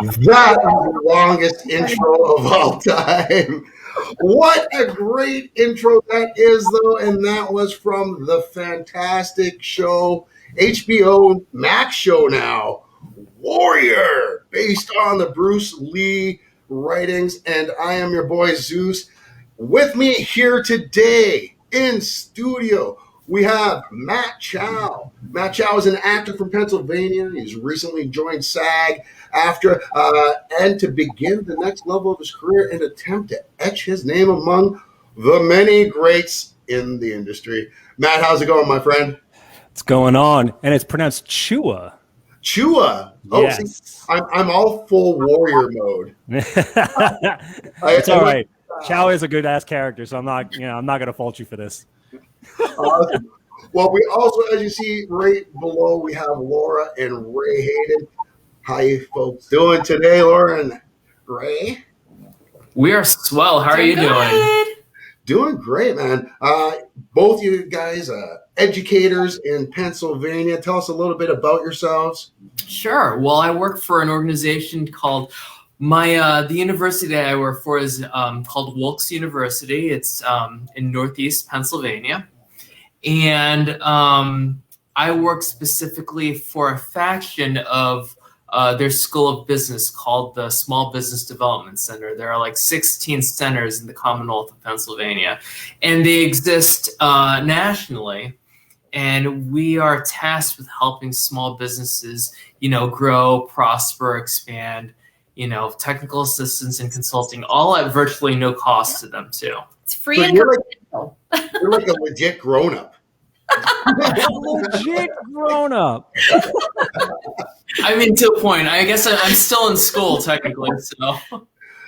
That is the longest intro of all time. What a great intro that is, though. And that was from the fantastic show, HBO Max show now, Warrior, based on the Bruce Lee writings. And I am your boy, Zeus. With me here today in studio, we have Matt Chao. Matt Chao is an actor from Pennsylvania. He's recently joined SAG after and to begin the next level of his career and attempt to etch his name among the many greats in the industry. Matt, how's it going, my friend? It's going on, and it's pronounced Chua. Chua. Oh, yes. See, I'm all full warrior mode. It's all right. Chao is a good ass character, so I'm not gonna fault you for this. Awesome. Well, we also, as you see right below, we have Laura and Ray Hayden. How you folks doing today, Laura and Ray? We are swell. How are you doing? Doing great, man. Both you guys, educators in Pennsylvania. Tell us a little bit about yourselves. Sure. Well, I work for an organization called the university that I work for is called Wilkes University. It's in Northeast Pennsylvania. And I work specifically for a faction of their School of Business called the Small Business Development Center. There are like 16 centers in the Commonwealth of Pennsylvania, and they exist nationally. And we are tasked with helping small businesses, grow, prosper, expand, technical assistance and consulting, all at virtually no cost to them too. It's free and you're like a legit grown-up. Legit grown-up. I mean, to a point. I guess I'm still in school technically. So.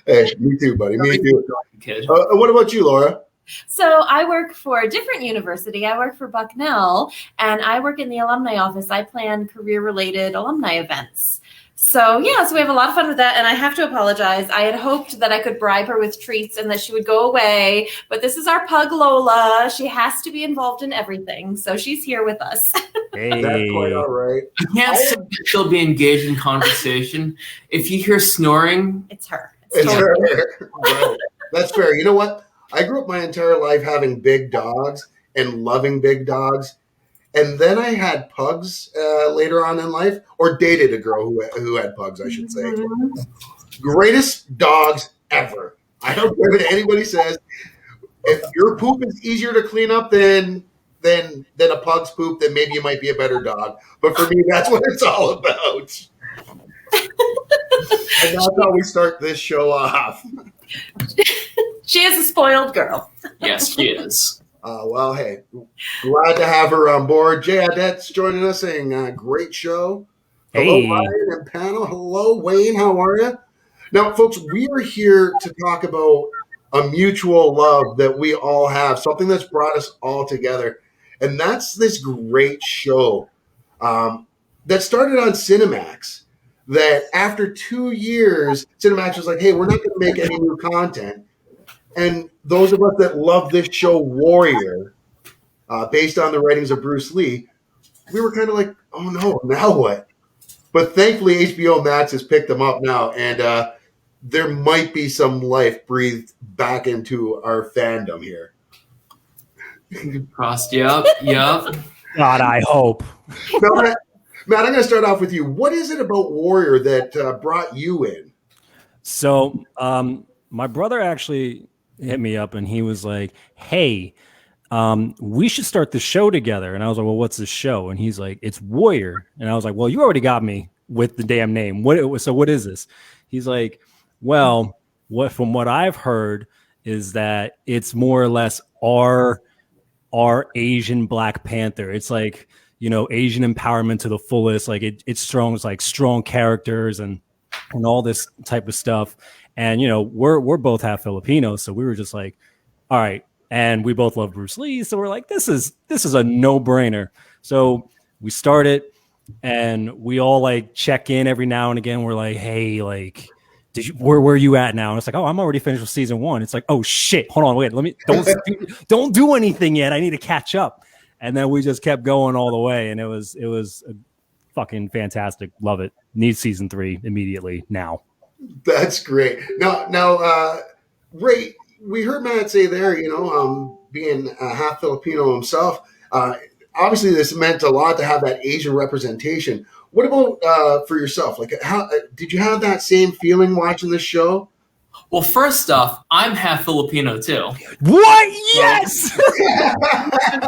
Hey, me too, buddy. Me too. Kid. What about you, Laura? So I work for a different university. I work for Bucknell, and I work in the alumni office. I plan career-related alumni events. So we have a lot of fun with that, and I have to apologize. I had hoped that I could bribe her with treats and that she would go away, but this is our pug Lola. She has to be involved in everything, so she's here with us. Hey. That's quite all right. I can't say she'll be engaged in conversation. If you hear snoring, it's her. It's her. Right. That's fair. You know what? I grew up my entire life having big dogs and loving big dogs. And then I had pugs later on in life, or dated a girl who had pugs, I should say. Mm-hmm. Greatest dogs ever. I don't care what anybody says. If your poop is easier to clean up than a pug's poop, then maybe you might be a better dog. But for me, that's what it's all about. And that's how we start this show off. She is a spoiled girl. Yes, she is. Well, hey, glad to have her on board. Jay Adette's joining us, saying great show. Hello, hey. Ryan and panel. Hello, Wayne. How are you? Now, folks, we are here to talk about a mutual love that we all have, something that's brought us all together. And that's this great show that started on Cinemax, that after 2 years, Cinemax was like, hey, we're not going to make any new content. And those of us that love this show, Warrior, based on the writings of Bruce Lee, we were kind of like, oh no, now what? But thankfully, HBO Max has picked them up now, and there might be some life breathed back into our fandom here. Crossed, yep. God, I hope. Matt, I'm going to start off with you. What is it about Warrior that brought you in? So, my brother actually hit me up and he was like, hey, we should start the show together. And I was like, well, what's the show? And he's like, it's Warrior. And I was like, well, you already got me with the damn name. So what is this? He's like, well, from what I've heard is that it's more or less our Asian Black Panther. It's like, Asian empowerment to the fullest. Like it's strong. It's like strong characters and all this type of stuff. And, we're both half Filipino. So we were just like, all right. And we both love Bruce Lee. So we're like, this is a no brainer. So we started and we all like check in every now and again. We're like, hey, like, where are you at now? And it's like, oh, I'm already finished with season 1. It's like, oh shit, hold on, wait, don't do anything yet. I need to catch up. And then we just kept going all the way. And it was fucking fantastic. Love it. Need season 3 immediately now. That's great. Now, Ray, we heard Matt say there, being half Filipino himself, obviously this meant a lot to have that Asian representation. What about for yourself? Like, how did you have that same feeling watching this show? Well, first off, I'm half Filipino too. What? Yes!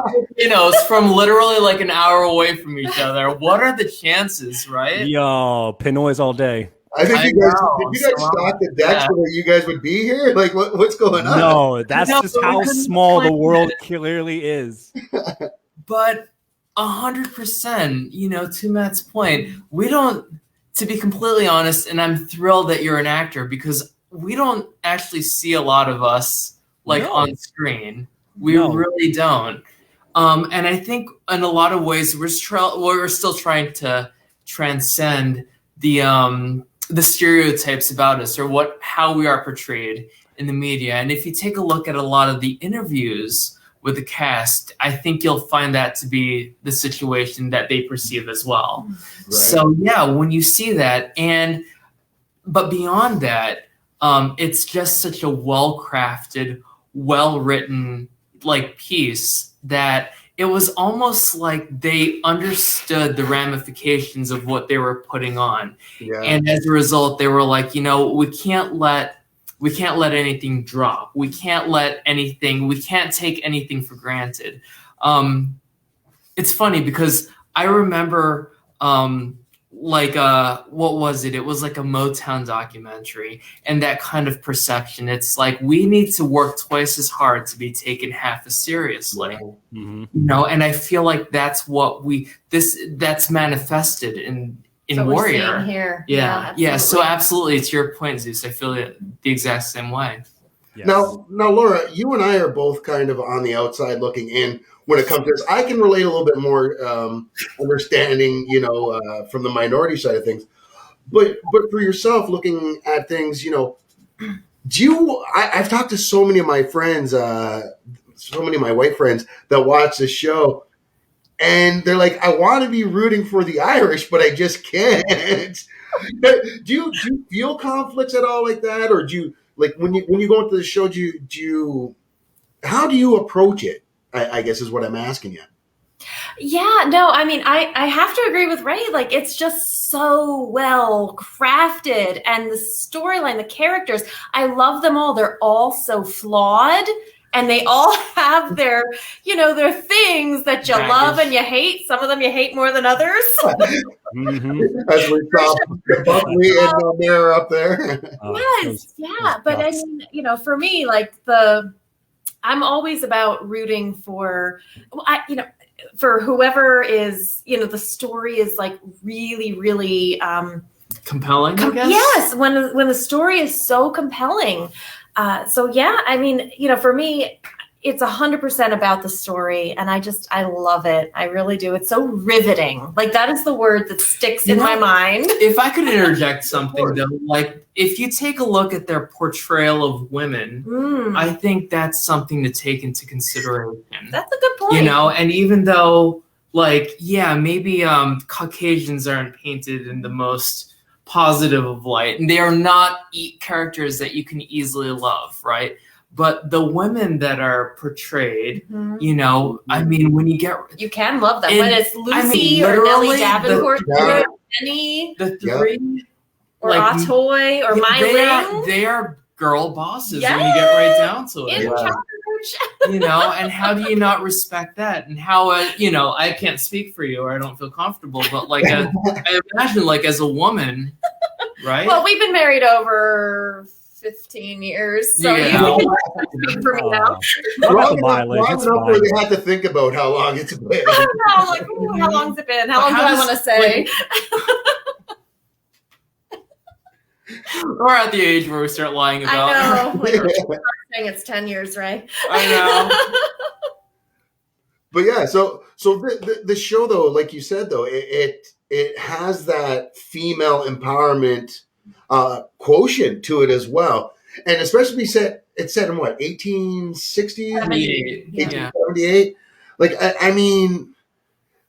Filipinos from literally like an hour away from each other. What are the chances, right? Yo, Pinoys all day. I think I did you know, guys stock the decks so that you guys would be here? Like, what's going on? No, that's No, just but we how couldn't small the plan world it. clearly is. But 100%, to Matt's point, we don't, to be completely honest, and I'm thrilled that you're an actor because we don't actually see a lot of us like No. on screen. We No. really don't. And I think in a lot of ways we're still trying to transcend the stereotypes about us or how we are portrayed in the media. And if you take a look at a lot of the interviews with the cast, I think you'll find that to be the situation that they perceive as well. Right. So yeah, when you see that, but beyond that, it's just such a well-crafted, well-written like piece that it was almost like they understood the ramifications of what they were putting on. Yeah. And as a result, they were like, we can't let anything drop. We can't take anything for granted. It's funny because I remember what was it? It was like a Motown documentary, and that kind of perception. It's like we need to work twice as hard to be taken half as seriously. Mm-hmm. And I feel like that's what that's manifested in Warrior. Here. Yeah. So absolutely, to your point, Zeus, I feel it the exact same way. Yes. Now, Laura, you and I are both kind of on the outside looking in when it comes to this. I can relate a little bit more understanding, from the minority side of things. But for yourself, looking at things, I've talked to so many of my friends, so many of my white friends that watch this show, and they're like, I want to be rooting for the Irish, but I just can't. Do you feel conflicts at all like that, or do you? Like when you go into the show, how do you approach it? I guess is what I'm asking you. Yeah, no, I mean, I have to agree with Ray. Like, it's just so well crafted, and the storyline, the characters, I love them all. They're all so flawed, and they all have their things that you love and you hate. Some of them you hate more than others. Mm-hmm. As we saw Buckley and Mirror up there. Yes, yeah, but I mean, for me, like I'm always about rooting for, for whoever is, the story is like really, really compelling. I guess? Yes, when the story is so compelling. So yeah, I mean, for me, it's 100% about the story, and I love it. I really do. It's so riveting. Like, that is the word that sticks in my mind. If I could interject something though, like if you take a look at their portrayal of women, I think that's something to take into consideration. That's a good point. And even though, maybe Caucasians aren't painted in the most positive of light, and they are not characters that you can easily love, right? But the women that are portrayed, I mean, when you can love them. When it's Lucy or Nellie Davenport, or Jenny, the three, or Atoy, or My Ling, they are girl bosses when you get right down to it. And how do you not respect that? And how, I can't speak for you, or I don't feel comfortable, but I imagine, as a woman, right? Well, we've been married over 15 years, so you can speak for me now. Long enough where they had to think about how long it's been. I know, how long's it been? How long do I want to say? We're at the age where we start lying about. I know. Saying it's 10 years, right? I know. But yeah, so the show though, like you said though, it has that female empowerment quotient to it as well, and especially it's set in what 1860s, 78. 1878. Like I mean,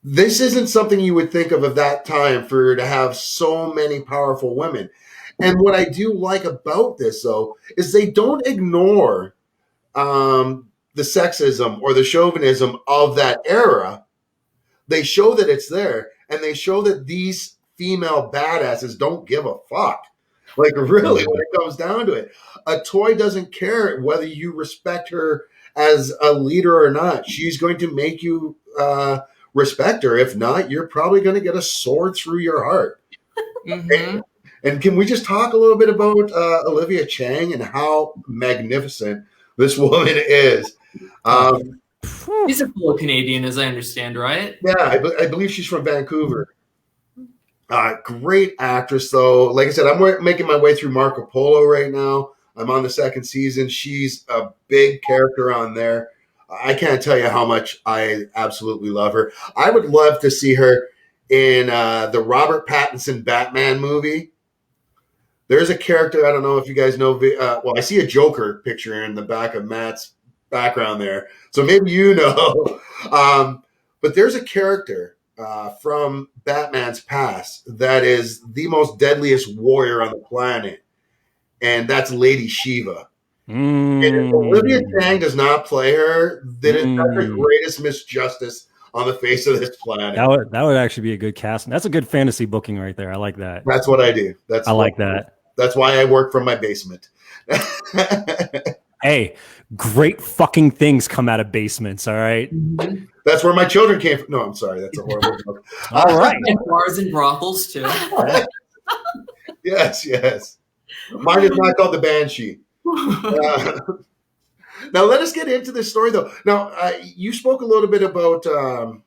this isn't something you would think of that time for to have so many powerful women. And what I do like about this, though, is they don't ignore the sexism or the chauvinism of that era. They show that it's there, and they show that these female badasses don't give a fuck. Like, really, when it comes down to it, a toy doesn't care whether you respect her as a leader or not. She's going to make you respect her. If not, you're probably going to get a sword through your heart. Mm-hmm. And can we just talk a little bit about Olivia Chang and how magnificent this woman is? She's a full Canadian, as I understand, right? Yeah, I believe she's from Vancouver. Great actress, though. Like I said, I'm making my way through Marco Polo right now. I'm on the second season. She's a big character on there. I can't tell you how much I absolutely love her. I would love to see her in the Robert Pattinson Batman movie. There's a character, I don't know if you guys know. Well, I see a Joker picture in the back of Matt's background there. So maybe you know. But there's a character from Batman's past that is the most deadliest warrior on the planet, and that's Lady Shiva. And if Olivia Chang does not play her, then it's the greatest misjustice on the face of this planet. That would actually be a good casting. That's a good fantasy booking right there. I like that. That's what I do. I like that. That's why I work from my basement. Hey, great fucking things come out of basements, all right? That's where my children came from. No, I'm sorry. That's a horrible joke. All right. And bars and brothels, too. Yes. Mine is not called the Banshee. Now, let us get into this story, though. Now, you spoke a little bit about the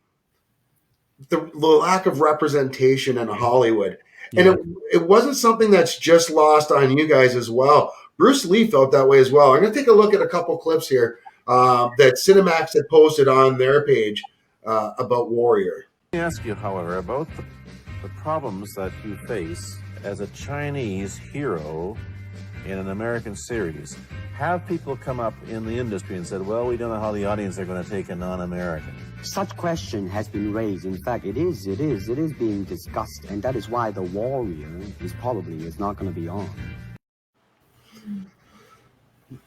lack of representation in Hollywood. Yeah. And it wasn't something that's just lost on you guys as well. Bruce Lee felt that way as well. I'm going to take a look at a couple clips here that Cinemax had posted on their page about Warrior. Let me ask you, however, about the problems that you face as a Chinese hero in an American series. Have people come up in the industry and said, well, we don't know how the audience are going to take a non-American? Such question has been raised. In fact, it is being discussed, and that is why the Warrior is not going to be on.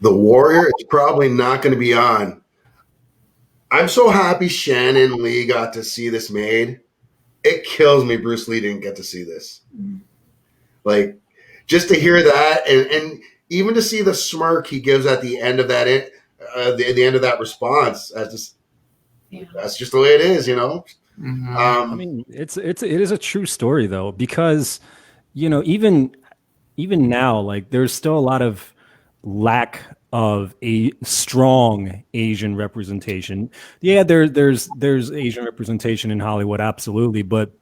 The Warrior is probably not going to be on. I'm so happy Shannon Lee got to see this made. It kills me Bruce Lee didn't get to see this. Like, just to hear that, and even to see the smirk he gives at the end of that, the end of that response, that's just the way it is, you know. Mm-hmm. I mean, it is a true story though, because even now, like, there's still a lot of lack of a strong Asian representation. Yeah, there's Asian representation in Hollywood, absolutely, but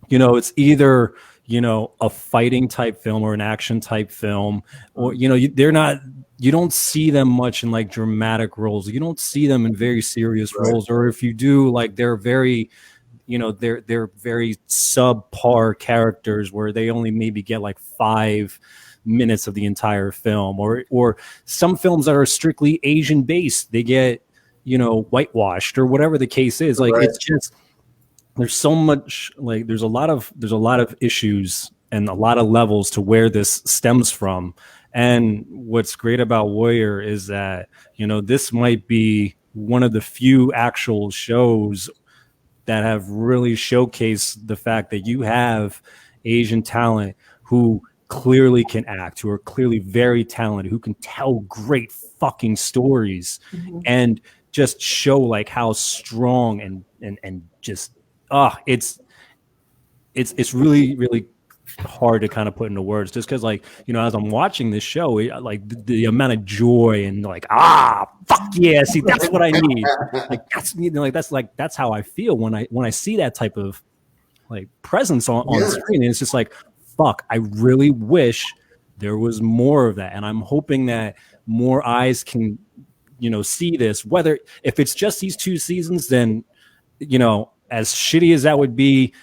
it's either a fighting type film or an action type film, or they're not. You don't see them much in like dramatic roles. You don't see them in very serious roles, or if you do, like they're very, they're very subpar characters where they only maybe get like 5 minutes of the entire film, or some films that are strictly Asian based, they get whitewashed or whatever the case is. Like it's just there's so much, like there's a lot of issues and a lot of levels to where this stems from. And what's great about Warrior is that, this might be one of the few actual shows that have really showcased the fact that you have Asian talent who clearly can act, who are clearly very talented, who can tell great fucking stories, and just show like how strong and just, it's really, really hard to kind of put into words, just because, like, as I'm watching this show, like the amount of joy and like, fuck yeah, see, that's what I need. Like that's how I feel when I see that type of like presence on the screen. And it's just like, fuck, I really wish there was more of that. And I'm hoping that more eyes can, see this, whether if it's just these 2 seasons, then, as shitty as that would be,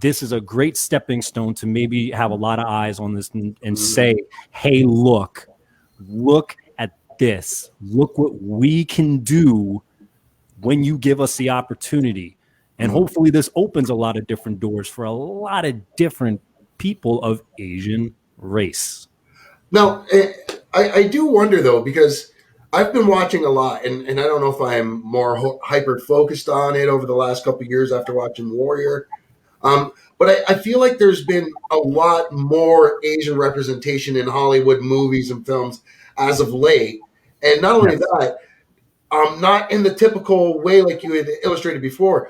this is a great stepping stone to maybe have a lot of eyes on this and say, hey, look at this. Look what we can do when you give us the opportunity. And hopefully this opens a lot of different doors for a lot of different people of Asian race. Now, I do wonder, though, because I've been watching a lot, and I don't know if I'm more hyper-focused on it over the last couple of years after watching Warrior. But I feel like there's been a lot more Asian representation in Hollywood movies and films as of late. And not only that, not in the typical way like you had illustrated before.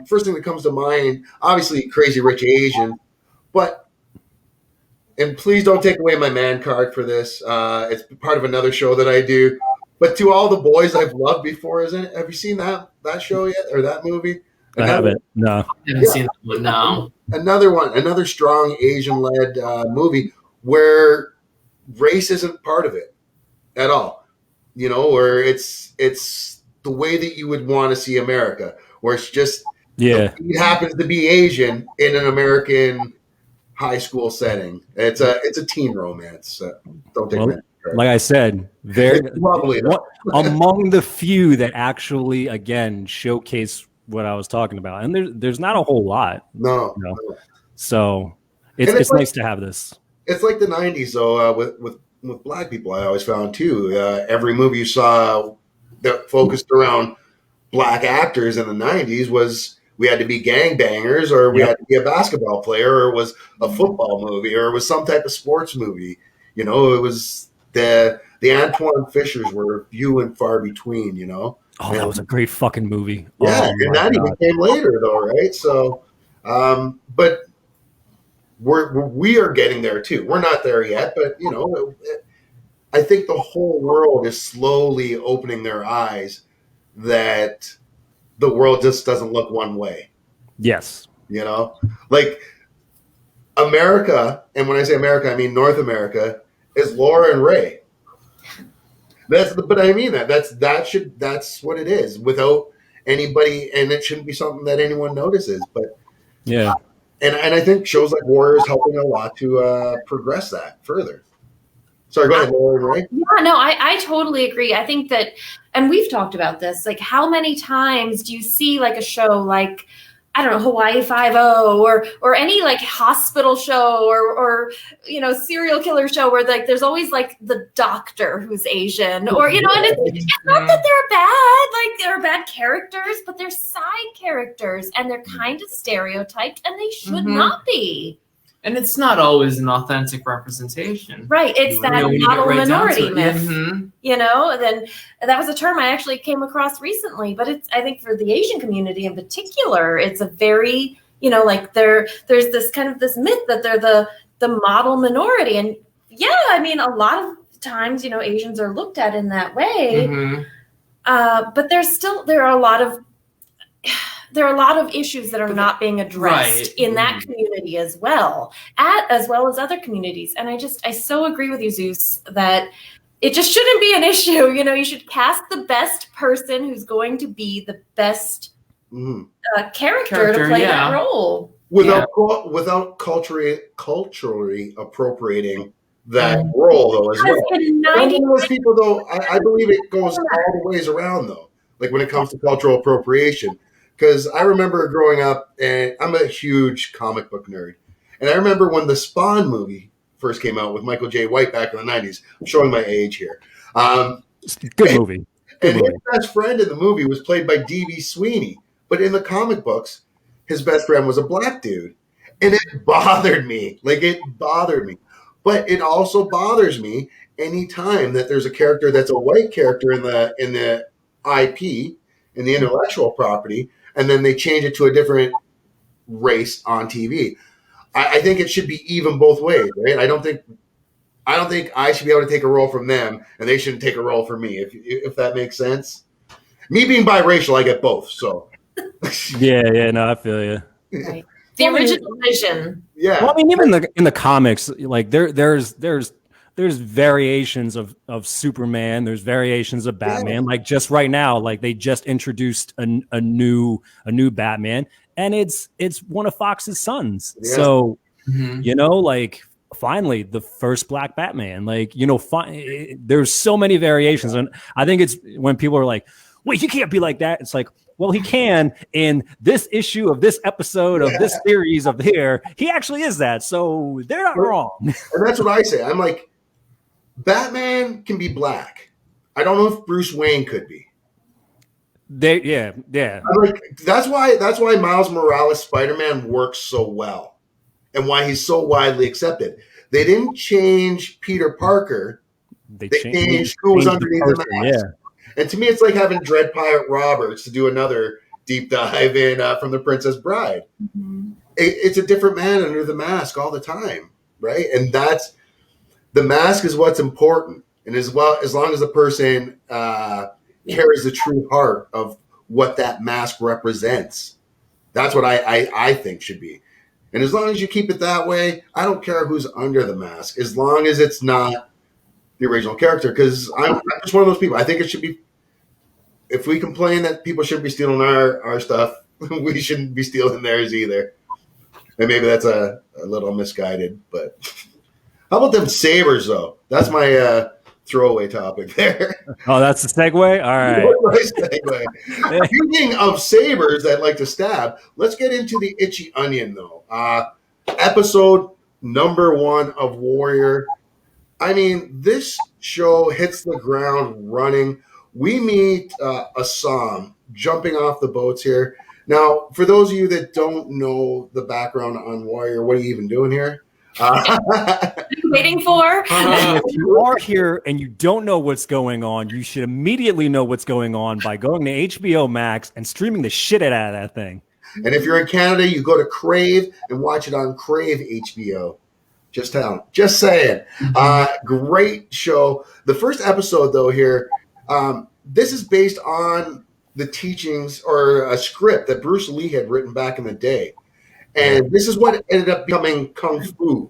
First thing that comes to mind, obviously, Crazy Rich Asian. But, and please don't take away my man card for this. It's part of another show that I do. But To All the Boys I've Loved Before, isn't it? Have you seen that show yet, or that movie? I haven't. No. I haven't seen that one. No. Another strong Asian-led movie where race isn't part of it at all. You know, where it's the way that you would want to see America, where it's just it happens to be Asian in an American high school setting. It's a teen romance. Don't take that. Like I said, very lovely, among the few that actually again showcase what I was talking about, and there's not a whole lot. No. So it's like, nice to have this. It's like the '90s, though, with black people. I always found too. Every movie you saw that focused around black actors in the '90s was we had to be gangbangers, or we had to be a basketball player, or it was a football movie, or it was some type of sports movie. You know, it was the Antoine Fishers were few and far between. You know. Oh, that was a great fucking movie. Yeah, and that even came later, though, right? So, but we are getting there too. We're not there yet, but you know, I think the whole world is slowly opening their eyes that the world just doesn't look one way. Yes, you know, like America, and when I say America, I mean North America, is Laura and Ray. But I mean that's what it is without anybody, and it shouldn't be something that anyone notices. But yeah, and I think shows like Warrior is helping a lot to progress that further. Sorry, go ahead, Laura, right? Yeah, no, I totally agree. I think that, and we've talked about this, like how many times do you see like a show like, I don't know, Hawaii Five-0 or any like hospital show or you know, serial killer show where like there's always like the doctor who's Asian, or you know, and it's not that they're bad, like they're bad characters, but they're side characters and they're kind of stereotyped and they should not be. And it's not always an authentic representation. Right. It's that model minority myth. Mm-hmm. You know, and then that was a term I actually came across recently, but it's, I think for the Asian community in particular, it's a very, you know, like there's this kind of this myth that they're the model minority. And yeah, I mean, a lot of times, you know, Asians are looked at in that way. Mm-hmm. But there are a lot of issues that are not being addressed in that community as well as other communities. And I so agree with you, Zeus, that it just shouldn't be an issue. You know, you should cast the best person who's going to be the best character to play that role. Without culturally appropriating that role, though, as well. One of those people, though, I believe it goes all the ways around, though, like when it comes to cultural appropriation. Because I remember growing up, and I'm a huge comic book nerd. And I remember when the Spawn movie first came out with Michael J. White back in the 90s. I'm showing my age here. Good movie. His best friend in the movie was played by D.B. Sweeney. But in the comic books, his best friend was a black dude. And it bothered me. Like, it bothered me. But it also bothers me anytime that there's a character that's a white character in the IP, in the intellectual property, and then they change it to a different race on TV. I think it should be even both ways, right? I don't think I should be able to take a role from them, and they shouldn't take a role from me. If that makes sense. Me being biracial, I get both. So. Yeah, no, I feel you. Right. The original vision. Yeah. Well, I mean, even in the comics, like there's variations of Superman. There's variations of Batman. Like just right now, like they just introduced a new Batman, and it's one of Fox's sons. Yeah. So you know, like finally the first black Batman. Like, you know, there's so many variations, and I think it's when people are like, "Wait, you can't be like that." It's like, well, he can in this issue of this episode of this series of here. He actually is that. So they're not wrong. And that's what I say. I'm like, Batman can be black. I don't know if Bruce Wayne could be. Yeah. I'm like, that's why Miles Morales Spider-Man works so well and why he's so widely accepted. They didn't change Peter Parker. They changed who was underneath the mask. Yeah. And to me, it's like having Dread Pirate Roberts to do another deep dive in from The Princess Bride. Mm-hmm. It's a different man under the mask all the time, right? And that's the mask is what's important. And as long as the person carries the true heart of what that mask represents, that's what I think should be. And as long as you keep it that way, I don't care who's under the mask, as long as it's not the original character. Because I'm just one of those people. I think it should be. If we complain that people shouldn't be stealing our stuff, we shouldn't be stealing theirs either. And maybe that's a little misguided. But how about them sabers, though? That's my throwaway topic there. Oh, that's the segue? All right. Nice segue. Speaking of sabers that like to stab, let's get into the itchy onion, though. Episode number 1 of Warrior. I mean, this show hits the ground running. We meet a Sahm jumping off the boats here. Now, for those of you that don't know the background on Warrior, what are you even doing here? Waiting for? If you are here and you don't know what's going on, you should immediately know what's going on by going to HBO Max and streaming the shit out of that thing. And if you're in Canada, you go to Crave and watch it on Crave HBO. Just saying. Great show. The first episode, though, here, this is based on the teachings or a script that Bruce Lee had written back in the day. And this is what ended up becoming Kung Fu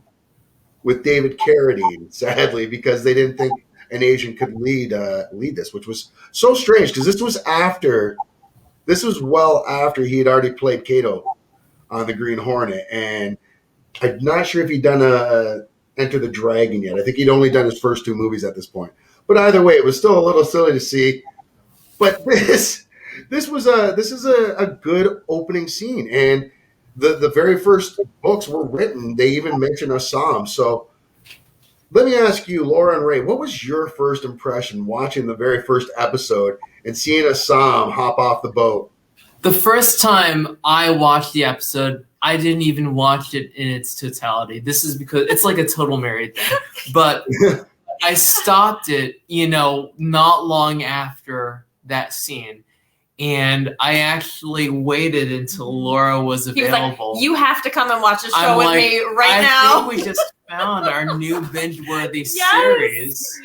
with David Carradine, sadly, because they didn't think an Asian could lead this, which was so strange because this was well after he had already played Kato on the Green Hornet. And I'm not sure if he'd done a Enter the Dragon yet. I think he'd only done his first 2 movies at this point. But either way, it was still a little silly to see. But this is a good opening scene. And the very first books were written, they even mention a Sahm. So let me ask you, Laura and Ray, what was your first impression watching the very first episode and seeing a Sahm hop off the boat? The first time I watched the episode, I didn't even watch it in its totality. This is because it's like a total married thing. But I stopped it, not long after that scene. And I actually waited until Laura was available. He was like, you have to come and watch a show with me right now. I think we just found our new binge-worthy series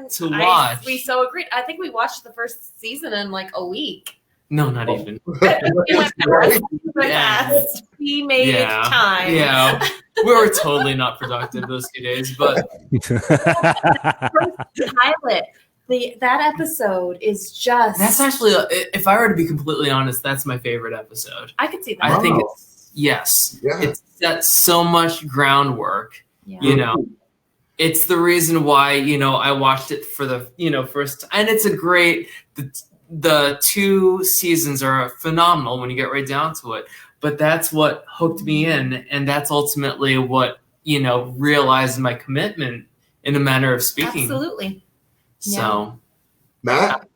to watch. We so agreed. I think we watched the first season in like a week. No, not even. We made time. Yeah. We were totally not productive those 2 days, but pilot. That episode is just. That's actually, if I were to be completely honest, that's my favorite episode. I could see that. I think it sets so much groundwork. Yeah. It's the reason why I watched it for the first time, and it's a great. The 2 seasons are phenomenal when you get right down to it. But that's what hooked me in, and that's ultimately what realized my commitment in a manner of speaking. Absolutely. So, Matt,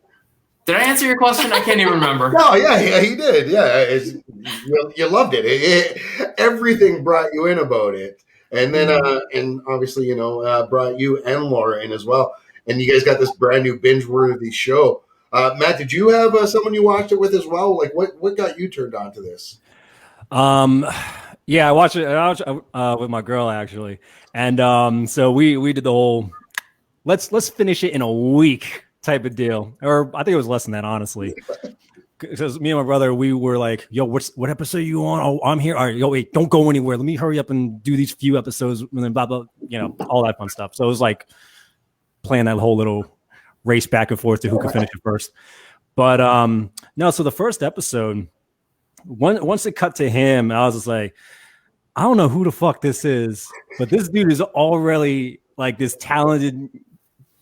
did I answer your question? I can't even remember. No, yeah, he did. Yeah, you loved it. Everything brought you in about it, and then and obviously brought you and Laura in as well. And you guys got this brand new binge-worthy show. Matt, did you have someone you watched it with as well? Like, what got you turned on to this? Yeah, I watched it with my girl actually, and so we did the whole let's finish it in a week type of deal, or I think it was less than that, honestly. Because me and my brother, we were like, "Yo, what episode are you on? Oh, I'm here. All right, yo, wait, don't go anywhere. Let me hurry up and do these few episodes, and then blah blah, all that fun stuff." So it was like playing that whole little race back and forth to who could finish it first. But no, so the first episode, once it cut to him, I was just like, I don't know who the fuck this is, but this dude is already like this talented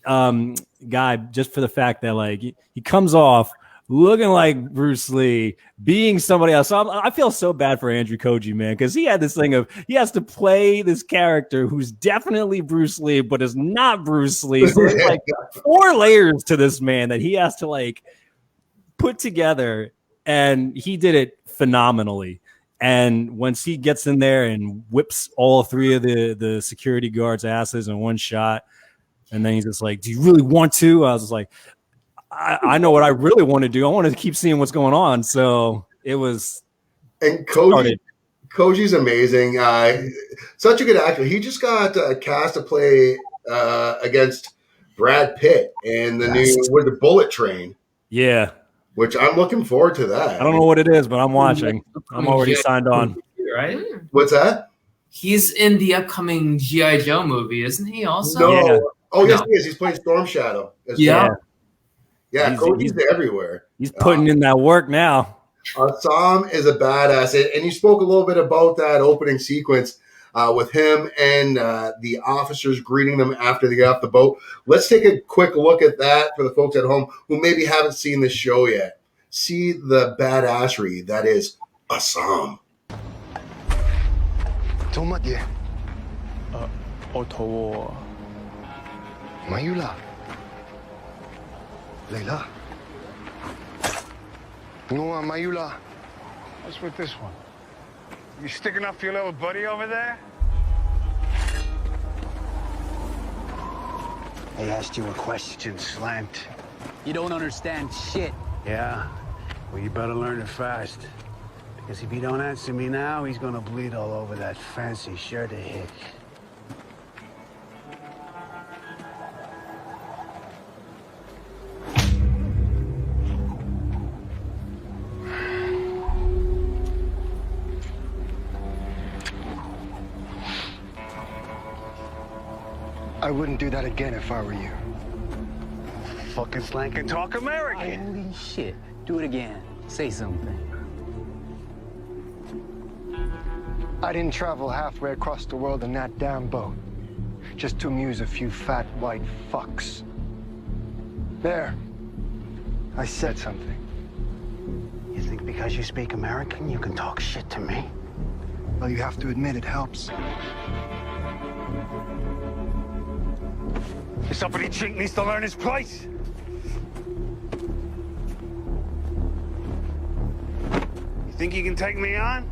guy just for the fact that like he comes off looking like Bruce Lee, being somebody else. So I feel so bad for Andrew Koji, man, because he had this thing of he has to play this character who's definitely Bruce Lee, but is not Bruce Lee. So there's like 4 layers to this man that he has to like put together, and he did it phenomenally. And once he gets in there and whips all 3 of the security guards' asses in one shot, and then he's just like, "Do you really want to?" I was just like, I know what I really want to do. I want to keep seeing what's going on. So it was. And Koji's amazing. Such a good actor. He just got cast to play against Brad Pitt in the new Bullet Train. Yeah. Which I'm looking forward to that. I don't know what it is, but I'm watching. I'm already signed on. Right? What's that? He's in the upcoming G.I. Joe movie, isn't he? Also. No. Yeah. Oh yes, he is. He's playing Storm Shadow. Yeah. Yeah, Koji's everywhere. He's putting in that work now. Sahm is a badass, and you spoke a little bit about that opening sequence with him and the officers greeting them after they get off the boat. Let's take a quick look at that for the folks at home who maybe haven't seen this show yet. See the badassery that is Sahm. Tomatye. Otowo. Mayula. Leila. Noah Mayula. What's with this one? You sticking up for your little buddy over there? They asked you a question, Slant. You don't understand shit. Yeah? Well, you better learn it fast. Because if you don't answer me now, he's gonna bleed all over that fancy shirt of his. I wouldn't do that again if I were you. Fucking Slant can talk American. Holy shit. Do it again. Say something. I didn't travel halfway across the world in that damn boat just to amuse a few fat white fucks. There. I said something. You think because you speak American, you can talk shit to me? Well, you have to admit it helps. Somebody chink needs to learn his place. You think you can take me on?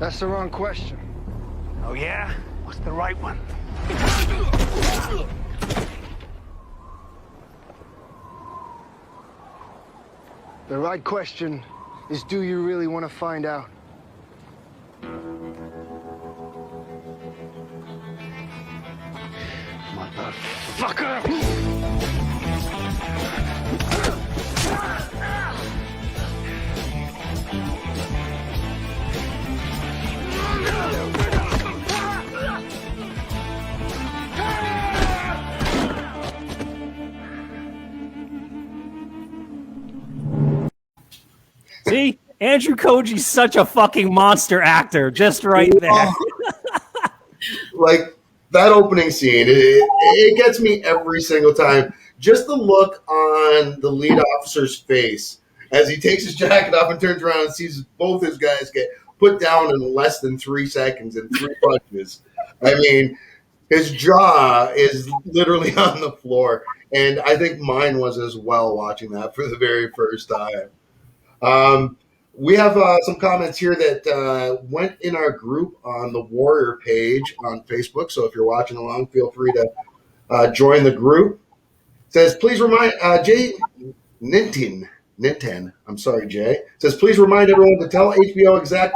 That's the wrong question. Oh, yeah? What's the right one? The right question is, do you really want to find out? Motherfucker! See, Andrew Koji's such a fucking monster actor, just right there. Like that opening scene, it gets me every single time. Just the look on the lead officer's face as he takes his jacket off and turns around and sees both his guys get put down in less than 3 seconds and 3 punches. I mean, his jaw is literally on the floor, and I think mine was as well watching that for the very first time. We have some comments here that went in our group on the Warrior page on Facebook. So if you're watching along, feel free to join the group. It says, please remind Jay Ninten. I'm sorry, Jay. It says, please remind everyone to tell HBO exec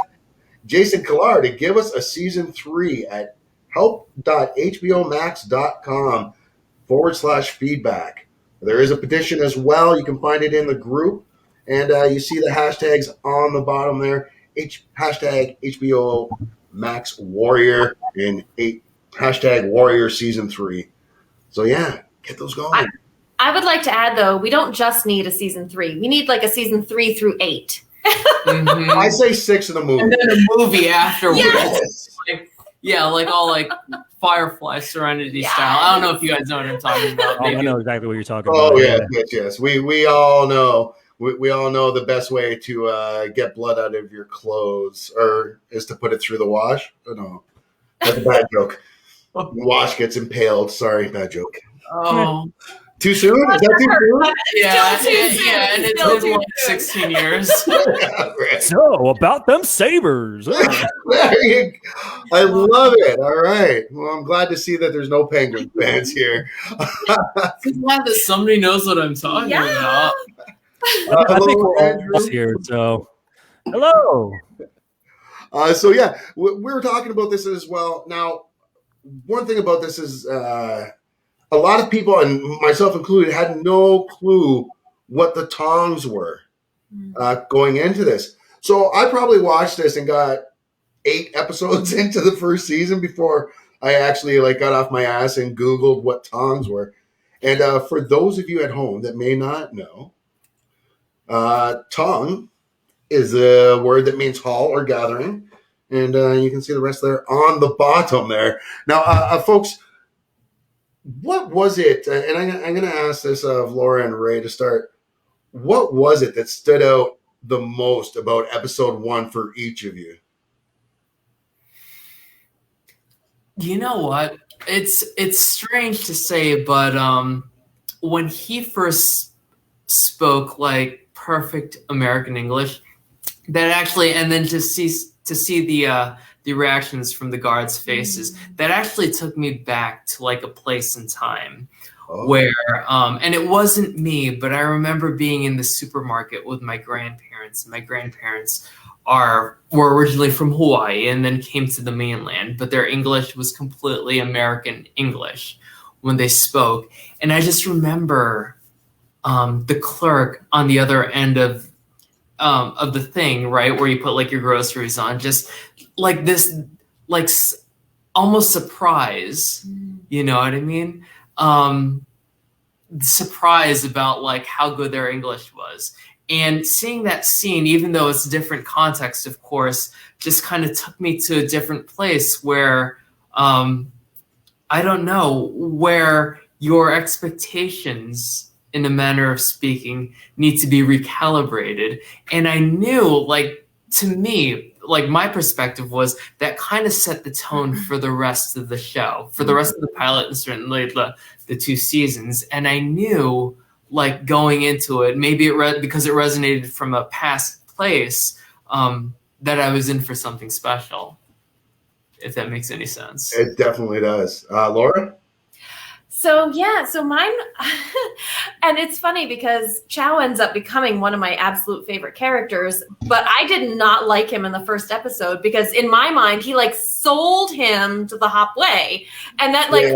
Jason Killar to give us a season 3 at help.hbomax.com/feedback. There is a petition as well. You can find it in the group. And you see the hashtags on the bottom there. Hashtag HBO Max Warrior and hashtag Warrior Season 3. So, yeah, get those going. I would like to add, though, we don't just need a season 3. We need like a season 3 through 8. Mm-hmm. I say 6 in the movie. And then a movie afterwards. Yes. Yeah, like all like Firefly Serenity style. I don't know if you guys know what I'm talking about. Oh, I Maybe. know exactly what you're talking Oh about. yes. We all know. We all know the best way to get blood out of your clothes, or is to put it through the wash. Oh, no, that's a bad joke. The wash gets impaled. Sorry, bad joke. Oh, Too soon? Is that too soon? yeah, Still too soon. yeah, and it's Still been too like soon. 16 years. Yeah, right. So about them sabers. There you go. I love it. All right. Well, I'm glad to see that there's no Penguin fans here. Glad that somebody knows what I'm talking about. I think Hello, we're all Andrew. here. So hello. So yeah, we were talking about this as well. Now, one thing about this is a lot of people, and myself included, had no clue what the tongs were going into this. So I probably watched this and got 8 episodes into the first season before I actually got off my ass and Googled what tongs were. And for those of you at home that may not know, tong is a word that means hall or gathering. And you can see the rest there on the bottom there. Now, folks, what was it? And I'm going to ask this of Laura and Ray to start. What was it that stood out the most about episode 1 for each of you? You know what? It's strange to say, but when he first spoke like perfect American English, that actually, and then to see the reactions from the guards' faces, that actually took me back to like a place in time where and it wasn't me, but I remember being in the supermarket with my grandparents. My grandparents were originally from Hawaii and then came to the mainland, but their English was completely American English when they spoke. And I just remember the clerk on the other end of the thing, right, where you put like your groceries on, just like this, like almost surprise, you know what I mean? Surprise about like how good their English was. And seeing that scene, even though it's a different context, of course, just kind of took me to a different place where, I don't know, where your expectations, in a manner of speaking, need to be recalibrated. And I knew, like, to me, like my perspective was that kind of set the tone for the rest of the show, for the rest of the pilot and certainly the 2 seasons. And I knew, like, going into it, maybe because it resonated from a past place, that I was in for something special, if that makes any sense. It definitely does. Laura? So mine, and it's funny because Chao ends up becoming one of my absolute favorite characters, but I did not like him in the first episode because in my mind, he like sold him to the Hop Wei, and that really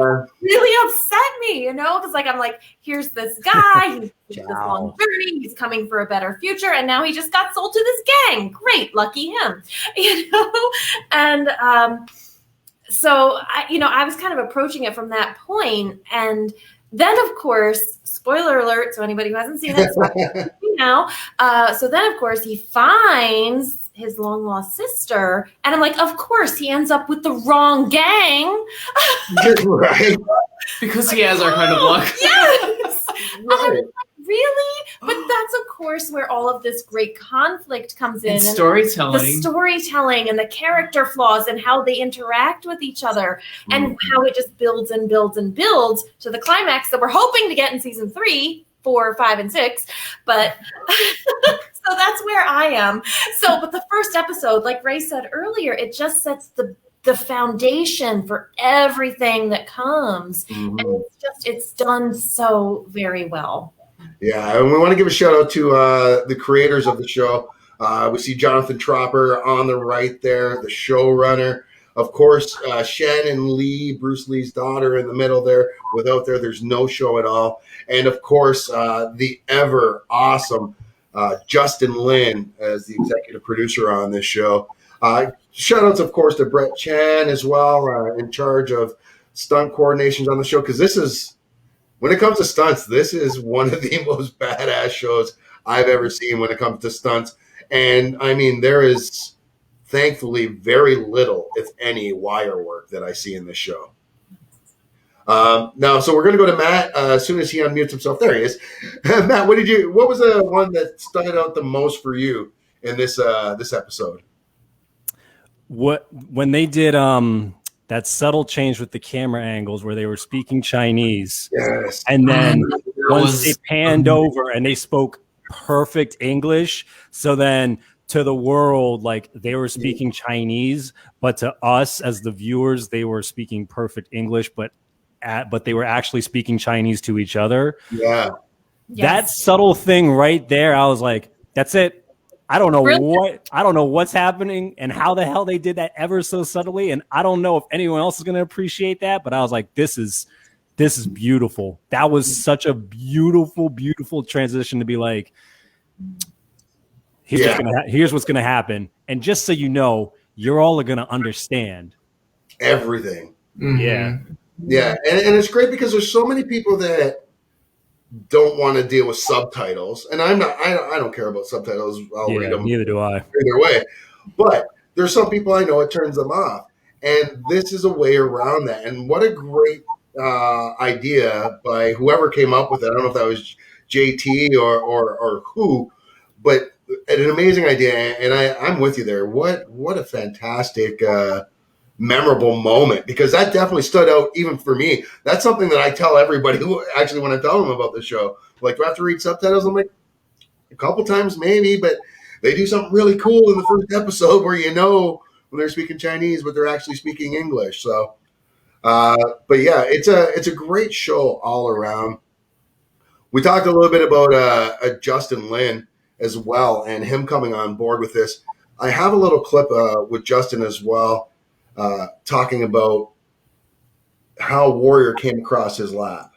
upset me, you know, because like, I'm like, here's this guy, he's this long journey, he's coming for a better future, and now he just got sold to this gang. Great, lucky him, you know, and so I was kind of approaching it from that point, and then of course, spoiler alert, so anybody who hasn't seen it, so then of course he finds his long lost sister, and I'm like, of course he ends up with the wrong gang, Right? Because he has our kind of luck. Yes. Right. Really? But that's of course where all of this great conflict comes in. And storytelling. The storytelling and the character flaws and how they interact with each other and how it just builds and builds and builds to the climax that we're hoping to get in season 3, 4, 5, and 6. But so that's where I am. So, but the first episode, like Ray said earlier, it just sets the foundation for everything that comes. And it's done so very well. Yeah, and we want to give a shout out to the creators of the show. We see Jonathan Tropper on the right there, the showrunner. Of course, Shannon Lee, Bruce Lee's daughter, in the middle there. Without there's no show at all. And of course, the ever awesome Justin Lin as the executive producer on this show. Shout outs, of course, to Brett Chan as well, in charge of stunt coordinations on the show, because this is, when it comes to stunts, this is one of the most badass shows I've ever seen when it comes to stunts. And I mean, there is thankfully, very little, if any, wire work that I see in this show. Now, so we're going to go to Matt as soon as he unmutes himself. There he is. Matt, what was the one that stuck out the most for you in this episode? When they did that subtle change with the camera angles where they were speaking Chinese, yes, and then once they panned over and they spoke perfect English, so then to the world, like, they were speaking Chinese, but to us as the viewers, they were speaking perfect English, but they were actually speaking Chinese to each other. Yeah. That subtle thing right there, I was like, that's it. I don't know what's happening and how the hell they did that ever so subtly. And I don't know if anyone else is going to appreciate that, but I was like, this is beautiful. That was such a beautiful, beautiful transition to be like, here's what's going to happen. And just so you know, you're all going to understand everything. Mm-hmm. Yeah. Yeah. And it's great because there's so many people that don't want to deal with subtitles, and I don't care about subtitles. I'll read them. Neither do I. Either way, but there's some people I know it turns them off, and this is a way around that. And what a great idea by whoever came up with it. I don't know if that was JT or who, but an amazing idea. And I'm with you there. What a fantastic. Memorable moment, because that definitely stood out even for me. That's something that I tell everybody who actually, when I tell them about the show, like, do I have to read subtitles? I'm like, a couple times maybe, but they do something really cool in the first episode where you know when they're speaking Chinese, but they're actually speaking English. So, but yeah, it's a great show all around. We talked a little bit about Justin Lin as well, and him coming on board with this. I have a little clip with Justin as well. Talking about how Warrior came across his lap.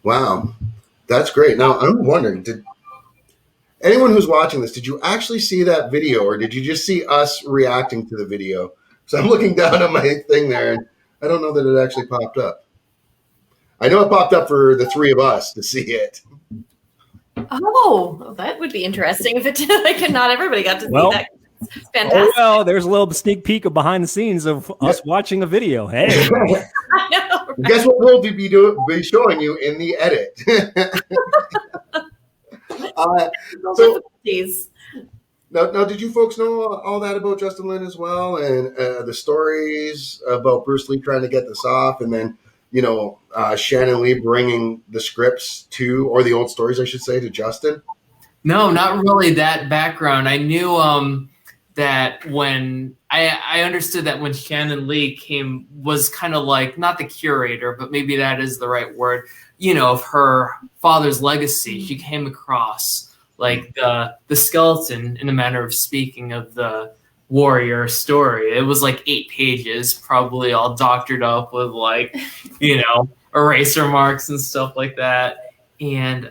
Wow, that's great. Now I'm wondering, did anyone who's watching this, did you actually see that video, or did you just see us reacting to the video? So I'm looking down at my thing there, and I don't know that it actually popped up. I know it popped up for the three of us to see it. Oh, well, that would be interesting if it did. Like, not everybody got to see that. It's fantastic. Oh, well, there's a little sneak peek of behind the scenes of us watching a video. Hey. I know, right? Guess what we'll be showing you in the edit. Now, did you folks know all that about Justin Lin as well, and the stories about Bruce Lee trying to get this off, and then, you know, Shannon Lee bringing the scripts to, or the old stories, I should say, to Justin? No, not really that background. I knew that when I understood that when Shannon Lee was kind of like, not the curator, but maybe that is the right word, you know, of her father's legacy. She came across like the skeleton, in a manner of speaking, of the Warrior story. It was like 8 pages, probably all doctored up with, like, you know, eraser marks and stuff like that. And,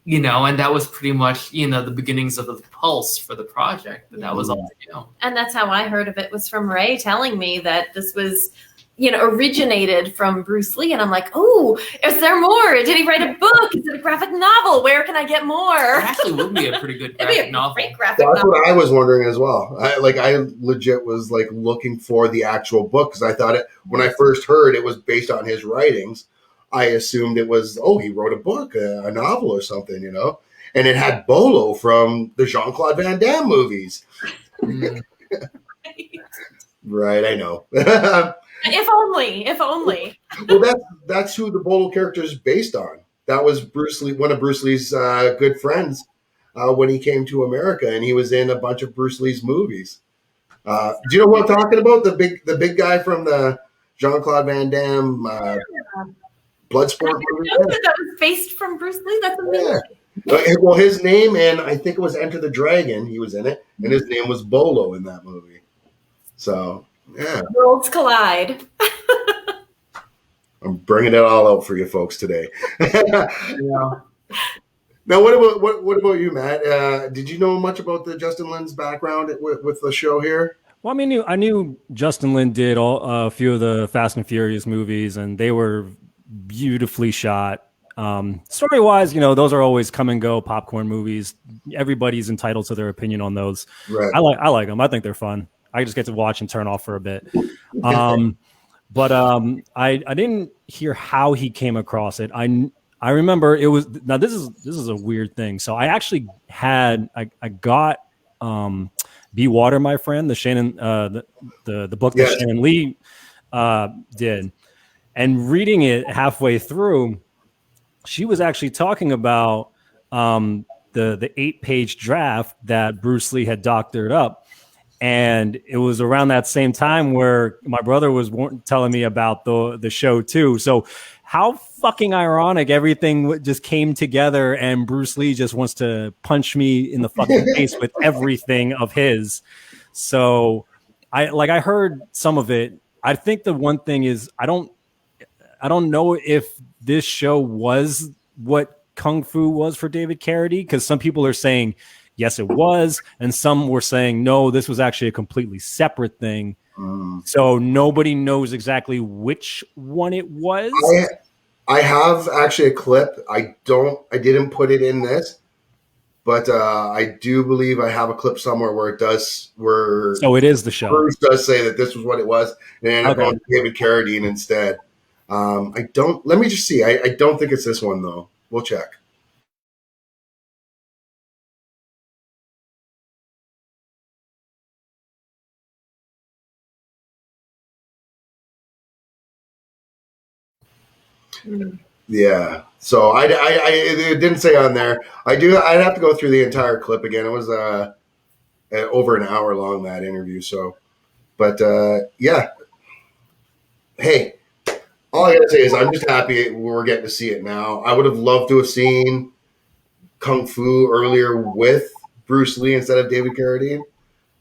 you know, and that was pretty much, you know, the beginnings of the pulse for the project. That was all I knew. And that's how I heard of it, was from Ray telling me that this was, you know, originated from Bruce Lee. And I'm like, oh, is there more? Did he write a book? Is it a graphic novel? Where can I get more? It actually would be a pretty good graphic novel. Great graphic That's novel. what I was wondering as well. I legit was like looking for the actual book, because I thought when I first heard it was based on his writings, I assumed it was, he wrote a book, a novel or something, you know? And it had Bolo from the Jean-Claude Van Damme movies. Right, I know. If only. Well, that's who the Bolo character is based on. That was Bruce Lee, one of Bruce Lee's good friends when he came to America, and he was in a bunch of Bruce Lee's movies. Do you know what I'm talking about? The big guy from the Jean-Claude Van Damme Bloodsport movie? That was based from Bruce Lee. That's amazing. Well, his name in, I think it was Enter the Dragon, he was in it, and his name was Bolo in that movie. So, yeah. Worlds collide. I'm bringing it all out for you folks today. Yeah. Now, what about you, Matt? Did you know much about the Justin Lin's background with the show here? Well, I knew Justin Lin did a few of the Fast and Furious movies, and they were beautifully shot. Story-wise, those are always come and go popcorn movies. Everybody's entitled to their opinion on those. Right. I like them. I think they're fun. I just get to watch and turn off for a bit. But I didn't hear how he came across it. I remember it was, now this is a weird thing. So I actually I got Be Water, My Friend, the Shannon the book that Shannon Lee did, and reading it halfway through, she was actually talking about the 8-page draft that Bruce Lee had doctored up. And it was around that same time where my brother was telling me about the show too. So how fucking ironic everything just came together, and Bruce Lee just wants to punch me in the fucking face with everything of his. So I heard some of it. I think the one thing is I don't know if this show was what Kung Fu was for David Carradine, because some people are saying yes, it was, and some were saying no, this was actually a completely separate thing. So nobody knows exactly which one it was. I have actually a clip. I didn't put it in this, but I do believe I have a clip somewhere where it does. So it is the show. Bruce does say that this was what it was, and ended up going to David Carradine instead. Let me just see. I don't think it's this one though. We'll check. Yeah, so it didn't say on there. I'd have to go through the entire clip again. It was over an hour long, that interview. So, but yeah, hey, all I gotta say is I'm just happy we're getting to see it now. I would have loved to have seen Kung Fu earlier with Bruce Lee instead of David Carradine,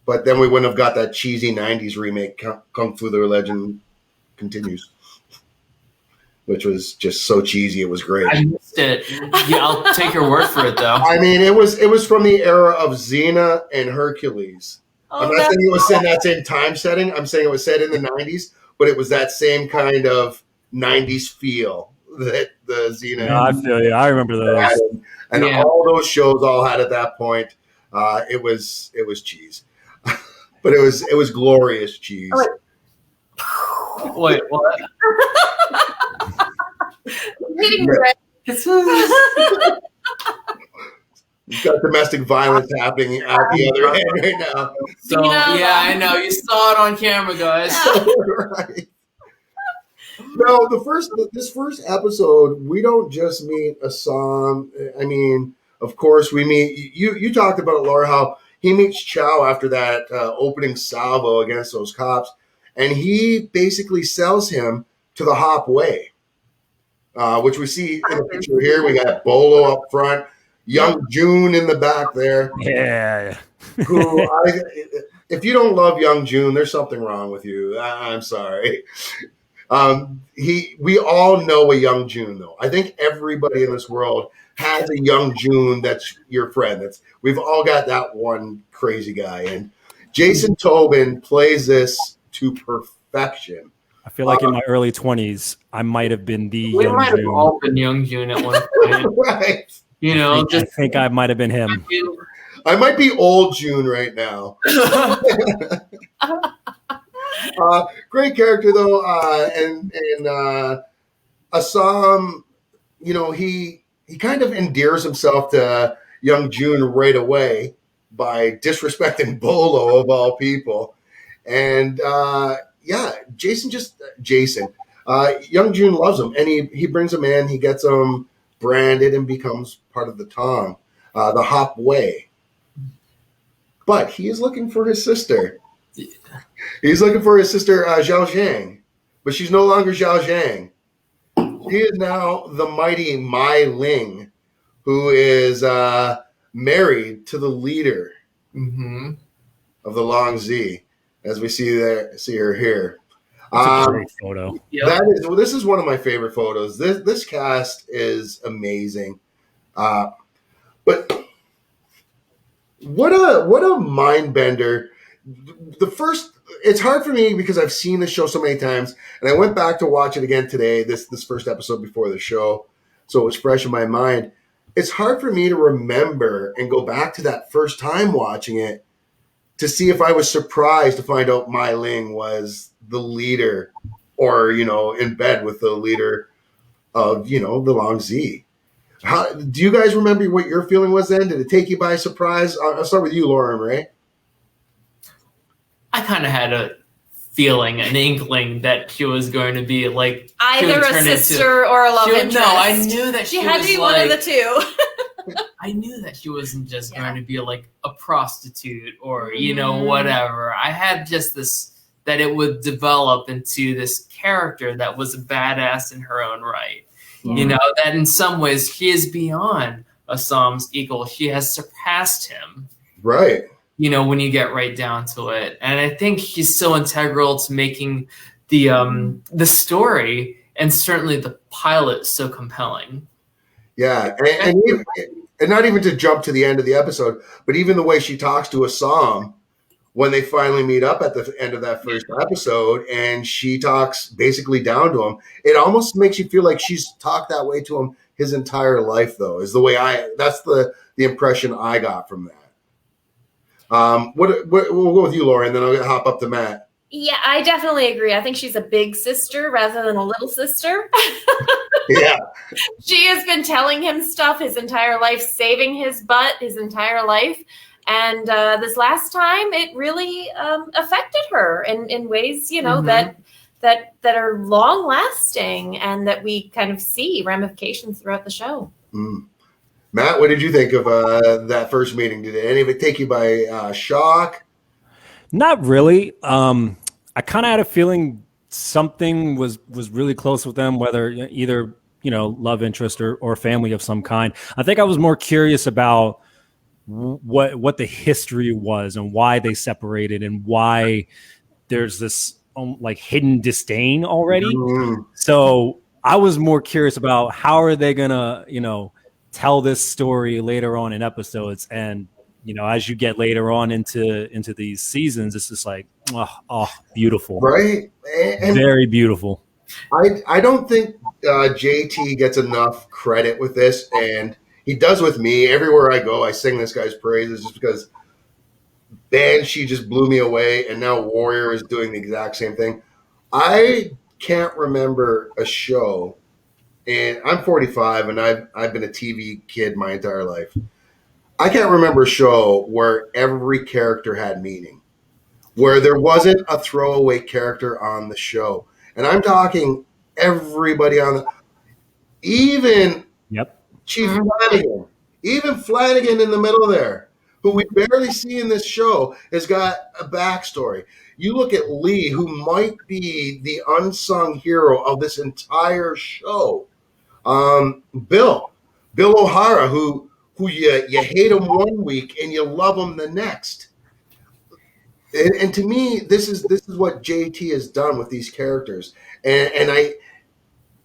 but then we wouldn't have got that cheesy '90s remake, Kung Fu: The Legend Continues, which was just so cheesy. It was great. I missed it. Yeah, I'll take your word for it, though. I mean, it was from the era of Xena and Hercules. I'm not saying it was in that same time setting. I'm saying it was set in the 90s, but it was that same kind of 90s feel that the Xena. No, I feel you. I remember those. And all those shows all had at that point. It was cheese. But it was glorious cheese. Wait, what? You've got domestic violence happening at the other end right now. So yeah, I know. You saw it on camera, guys. Right. No, this first episode, we don't just meet Sahm. I mean, of course, we meet you. talked about it, Laura, how he meets Chao after that opening salvo against those cops, and he basically sells him to the Hop Wei, which we see in the picture here. We got Bolo up front, Young Jun in the back there. Yeah. If you don't love Young Jun, there's something wrong with you. I'm sorry. We all know a Young Jun, though. I think everybody in this world has a Young Jun that's your friend. We've all got that one crazy guy, and Jason Tobin plays this to perfection. I feel like in my early 20s, I might have been the We Young might have Jun. all been Young Jun at one point. Right. You know, I think I might have been him. I might be old June right now. Great character though, and Sahm, he kind of endears himself to Young Jun right away by disrespecting Bolo of all people, and Jason. Young Jun loves him, and he brings him in. He gets him branded and becomes part of the Tong, the Hop Wei. But he is looking for his sister. He's looking for his sister, Zhao Zhang. But she's no longer Zhao Zhang. She is now the mighty Ling, who is married to the leader of the Long Zii, as we see her here. That's a great photo. This is one of my favorite photos. This cast is amazing. But what a mind bender. It's hard for me because I've seen this show so many times, and I went back to watch it again today, this first episode before the show, so it was fresh in my mind. It's hard for me to remember and go back to that first time watching it to see if I was surprised to find out Mai Ling was the leader, or, in bed with the leader of, the Long Zii. How do you guys remember what your feeling was then? Did it take you by surprise? I'll start with you, Laura and Ray. I kind of had a feeling, an inkling that she was going to be like either a sister or a love interest. No, I knew that she had to be one of the two. I knew that she wasn't just going to be like a prostitute or, whatever. I had just this, that it would develop into this character that was a badass in her own right. Yeah. That in some ways she is beyond a Sam's equal. She has surpassed him. Right. When you get right down to it. And I think she's so integral to making the story and certainly the pilot so compelling. Yeah. And not even to jump to the end of the episode, but even the way she talks to Sahm when they finally meet up at the end of that first episode, and she talks basically down to him. It almost makes you feel like she's talked that way to him his entire life, though, is the way that's the impression I got from that. We'll go with you, Laura, and then I'll hop up to Matt. Yeah, I definitely agree. I think she's a big sister rather than a little sister. Yeah. She has been telling him stuff his entire life, saving his butt his entire life. And this last time, it really affected her in ways, that are long lasting, and that we kind of see ramifications throughout the show. Matt, what did you think of that first meeting? Did any of it take you by shock? Not really. I kind of had a feeling something was really close with them, whether either love interest or family of some kind. I think I was more curious about what the history was and why they separated and why there's this like hidden disdain already. So I was more curious about how are they gonna tell this story later on in episodes, and as you get later on into these seasons, it's just like beautiful, right? And very beautiful. I don't think JT gets enough credit with this, and he does with me. Everywhere I go, I sing this guy's praises just because Banshee just blew me away, and now Warrior is doing the exact same thing. I can't remember a show, and I'm 45, and I've been a TV kid my entire life. I can't remember a show where every character had meaning, where there wasn't a throwaway character on the show. And I'm talking everybody on even Chief Flanagan, even Flanagan in the middle there, who we barely see in this show, has got a backstory. You look at Lee, who might be the unsung hero of this entire show. Bill O'Hara, who you hate him one week and you love him the next. And to me, this is what JT has done with these characters, and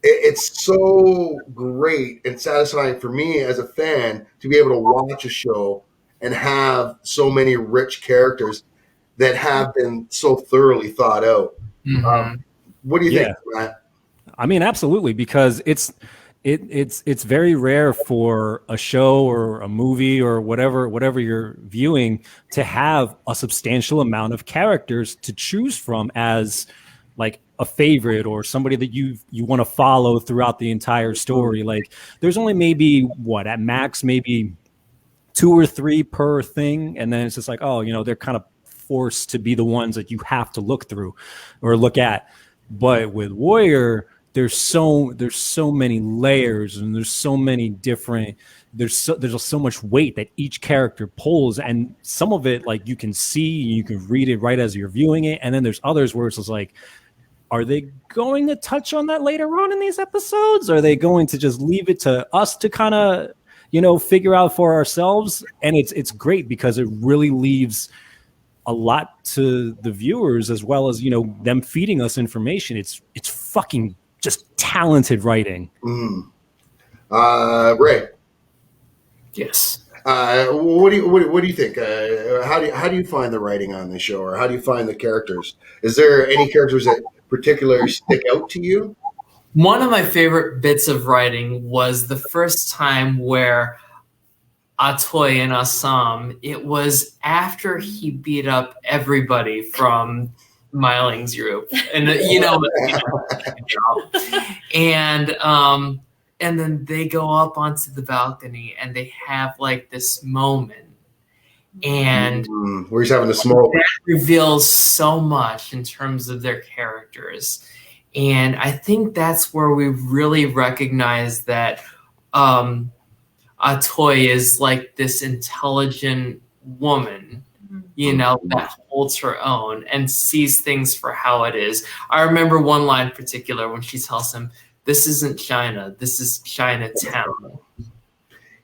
it's so great and satisfying for me as a fan to be able to watch a show and have so many rich characters that have been so thoroughly thought out. What do you think, Matt? I mean, absolutely, because it's very rare for a show or a movie or whatever you're viewing to have a substantial amount of characters to choose from as like a favorite or somebody that you want to follow throughout the entire story. Like there's only maybe at max maybe 2 or 3 per thing, and then it's just like, they're kind of forced to be the ones that you have to look through or look at. But with Warrior, there's so many layers, and there's so many different, there's so much weight that each character pulls, and some of it like you can see, you can read it right as you're viewing it, and then there's others where it's just like, are they going to touch on that later on in these episodes? Are they going to just leave it to us to kind of figure out for ourselves. And it's great because it really leaves a lot to the viewers, as well as, them feeding us information. It's fucking just talented writing. Ray. Yes. What do you think? How do you find the writing on this show, or how do you find the characters? Is there any characters that particularly stick out to you? One of my favorite bits of writing was the first time where Atoy and Sahm, it was after he beat up everybody from Ling's group, and and then they go up onto the balcony and they have like this moment, and where he's having a smoke. That reveals so much in terms of their characters, and I think that's where we really recognize that Atoy is like this intelligent woman, that holds her own and sees things for how it is. I remember one line in particular when she tells him, "This isn't China, this is Chinatown."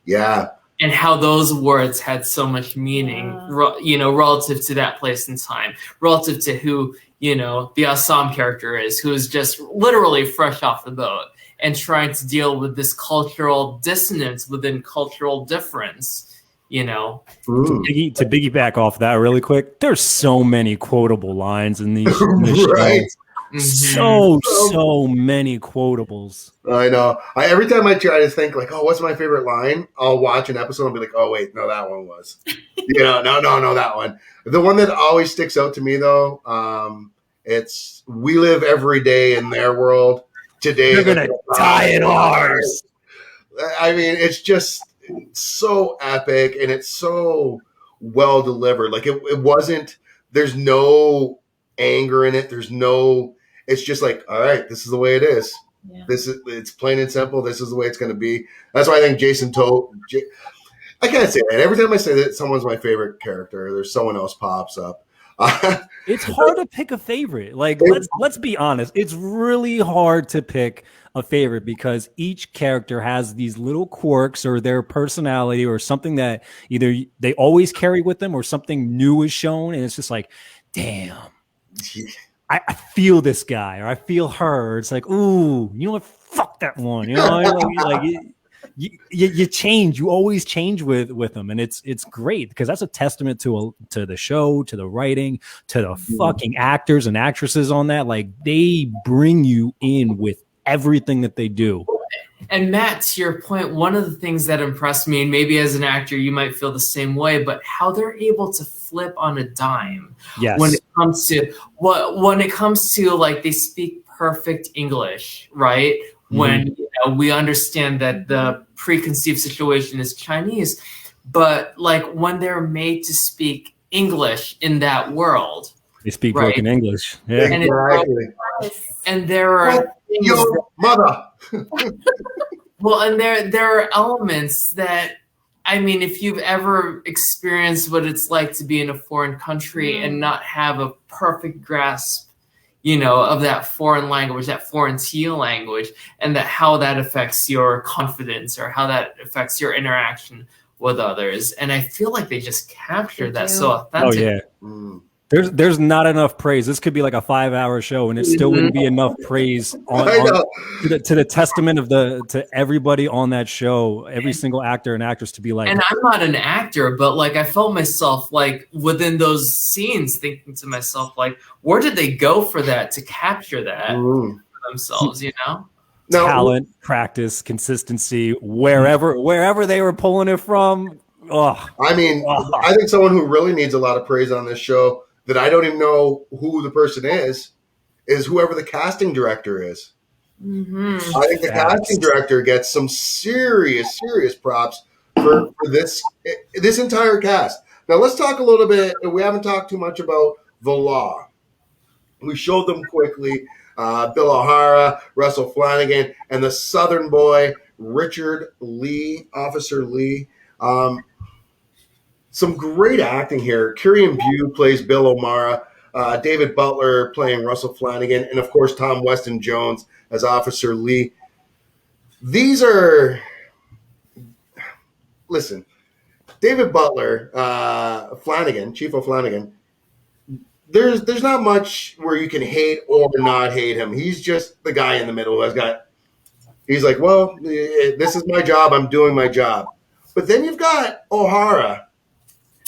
Yeah. And how those words had so much meaning, relative to that place and time, relative to who, the Assam character is, who is just literally fresh off the boat and trying to deal with this cultural dissonance within cultural difference, To piggyback off that really quick, there's so many quotable lines in these right. So many quotables. I know. Every time I try to think like, oh, what's my favorite line? I'll watch an episode and be like, oh wait, no, that one was. No, that one. The one that always sticks out to me though, it's "We live every day in their world. Today they're gonna die in ours." I mean, it's just so epic and it's so well delivered. Like it wasn't. There's no anger in it. It's just like, all right, this is the way it is. Yeah. It's plain and simple. This is the way it's going to be. That's why I think Jason Todd. I can't say that. Every time I say that someone's my favorite character, there's someone else pops up. It's hard to pick a favorite. Like, let's be honest. It's really hard to pick a favorite because each character has these little quirks or their personality or something that either they always carry with them or something new is shown. And it's just like, damn. I feel this guy or I feel her. It's like, ooh, you know what? Fuck that one. You change. You always change with them, and it's great because that's a testament to the show, to the writing, to the fucking actors and actresses on that. Like they bring you in with everything that they do. And Matt, to your point, one of the things that impressed me, and maybe as an actor you might feel the same way, but how they're able to flip on a dime. Yes. When it comes to like they speak perfect English, right? When we understand that the preconceived situation is Chinese, but like when they're made to speak English in that world, they speak broken English. Yeah, and there are your mother. Well, and there are elements that, I mean, if you've ever experienced what it's like to be in a foreign country and not have a perfect grasp, of that foreign language, that foreign tea language, and that how that affects your confidence or how that affects your interaction with others. And I feel like they just capture that so authentic. Oh, yeah. There's not enough praise. This could be like a 5-hour show, and it still wouldn't be enough praise to the testament to everybody on that show, every single actor and actress to be like. And I'm not an actor, but like I felt myself like within those scenes, thinking to myself like, where did they go for that to capture that for themselves? Talent, practice, consistency, wherever they were pulling it from. I mean, I think someone who really needs a lot of praise on this show that I don't even know who the person is whoever the casting director is. I think the casting director gets some serious props for this entire cast. Now let's talk a little bit. We haven't talked too much about the law. We showed them quickly. Bill O'Hara, Russell Flanagan, and the Southern boy, Richard Lee, Officer Lee. Some great acting here. Kyrian Bew plays Bill O'Mara, David Butler playing Russell Flanagan, and of course Tom Weston Jones as Officer Lee. These are listen, David Butler, Flanagan, Chief O'Flanagan. There's not much where you can hate or not hate him. He's just the guy in the middle he's like, well, this is my job. I'm doing my job. But then you've got O'Hara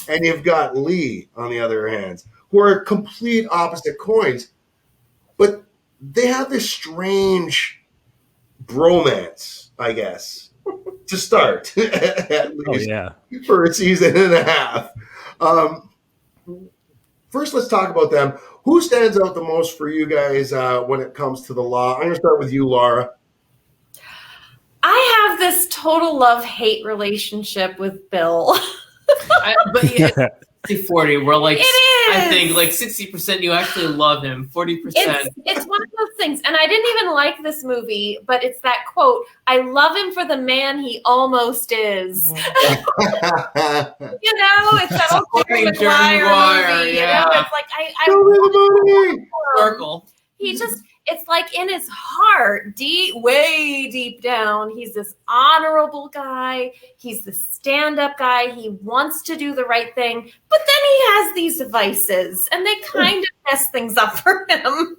and you've got Lee on the other hand, who are complete opposite coins. But they have this strange bromance, I guess, to start, at least for a season and a half. First, let's talk about them. Who stands out the most for you guys when it comes to the law? I'm going to start with you, Laura. I have this total love-hate relationship with Bill. But yeah, 60-40, we're like, it is. I think like 60% you actually love him, 40%. It's one of those things, and I didn't even like this movie, but it's that quote, I love him for the man he almost is. It's that old Jerry Maguire movie, yeah. It's like, I Circle. He just, it's like in his heart, way deep down, he's this honorable guy. He's the stand-up guy. He wants to do the right thing, but then he has these vices, and they kind of mess things up for him.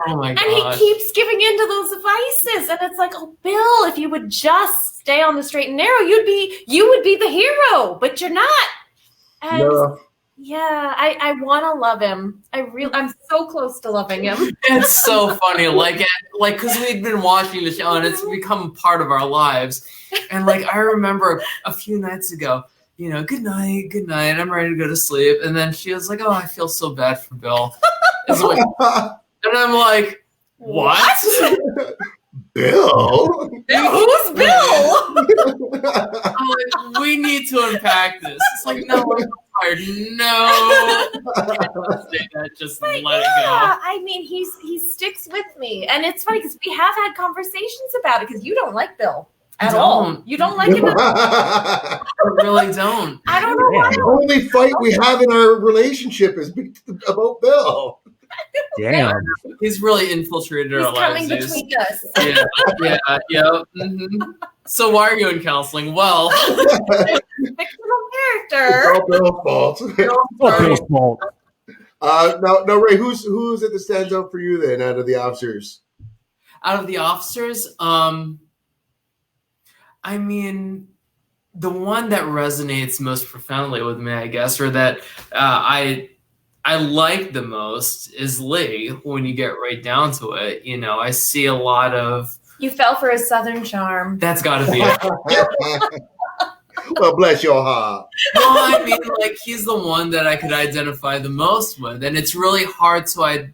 Oh my god! And he keeps giving into those vices, and it's like, oh, Bill, if you would just stay on the straight and narrow, you would be the hero, but you're not. And no. Yeah, I want to love him. I'm so close to loving him. It's so funny, like because we've been watching the show and it's become part of our lives. And like I remember a few nights ago, good night, I'm ready to go to sleep, and then she was like, "Oh, I feel so bad for Bill," and I'm like, "What? Bill? Who's Bill?" I'm like, we need to unpack this. It's like, no, I'm tired. No. Say that, just let it go. I mean, he sticks with me. And it's funny because we have had conversations about it because you don't like Bill at all. You don't like him at all. I really don't. I don't know why. The only fight we have in our relationship is about Bill. Damn. He's really infiltrated our lives. He's coming between us. Yeah. Mm-hmm. So why are you in counseling? Well, fictional character. It's all Bill's fault. Now, Ray, who's it that stands out for you then out of the officers? Out of the officers, I mean, the one that resonates most profoundly with me, I guess, or that I like the most is Lee. When you get right down to it, I see a lot of. You fell for his southern charm. That's got to be it. Well, bless your heart. Well, I mean, like he's the one that I could identify the most with, and it's really hard to,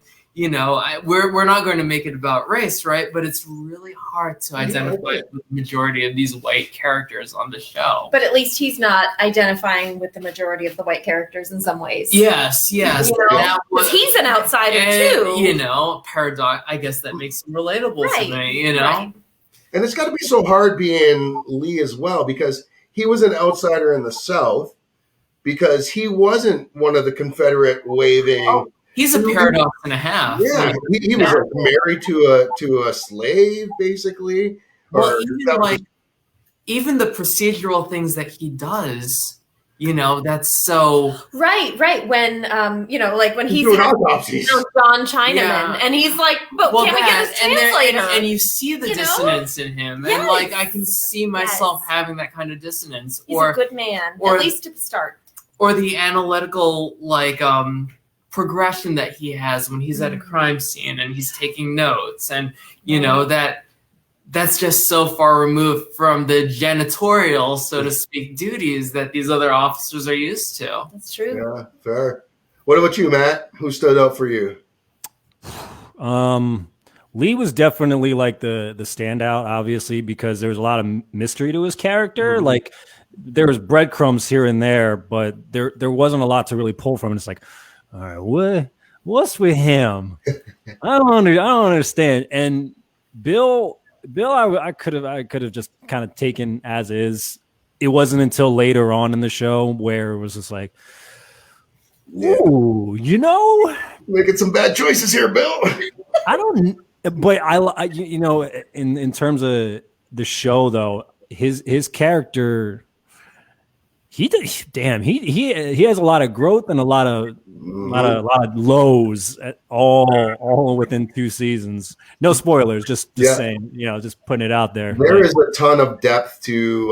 we're not going to make it about race, right? But it's really hard to identify with the majority of these white characters on the show. But at least he's not identifying with the majority of the white characters in some ways. Yes. Because he's an outsider too. Paradox. I guess that makes him relatable to me. Right. And it's got to be so hard being Lee as well because he was an outsider in the South because he wasn't one of the Confederate waving. Oh, he's a paradox and a half. Yeah, he was married to a slave, basically. Well, even the procedural things that he does, that's so right. When like when he's doing autopsies, John Chinaman, and he's like, "But can't we get his translator?" And you see the dissonance in him, and like I can see myself having that kind of dissonance. He's a good man, at least to start. Or the analytical progression that he has when he's at a crime scene and he's taking notes, and that's just so far removed from the janitorial, so to speak, duties that these other officers are used to. That's true. Yeah, fair. What about you, Matt? Who stood out for you? Lee was definitely like the standout, obviously, because there was a lot of mystery to his character. Mm-hmm. Like there was breadcrumbs here and there, but there wasn't a lot to really pull from. And it's like, all right, what's with him? I don't understand. And Bill, I could have just kind of taken as is. It wasn't until later on in the show where it was just like, ooh, making some bad choices here, Bill. In terms of the show though, his character he has a lot of growth and a lot of lows all within 2 seasons. No spoilers, just saying, just putting it out there. There is a ton of depth to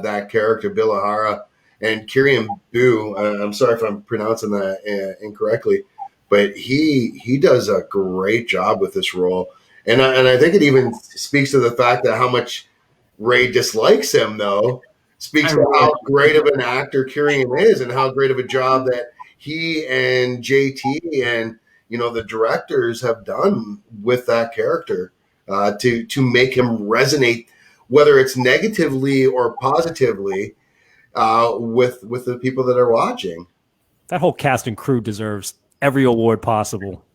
that character, Billahara, and Kirian Bu. I'm sorry if I'm pronouncing that incorrectly, but he does a great job with this role, and I think it even speaks to the fact that how much Ray dislikes him, though. Speaks to how great of an actor Kirian is and how great of a job that he and JT and the directors have done with that character to make him resonate, whether it's negatively or positively, with the people that are watching. That whole cast and crew deserves every award possible.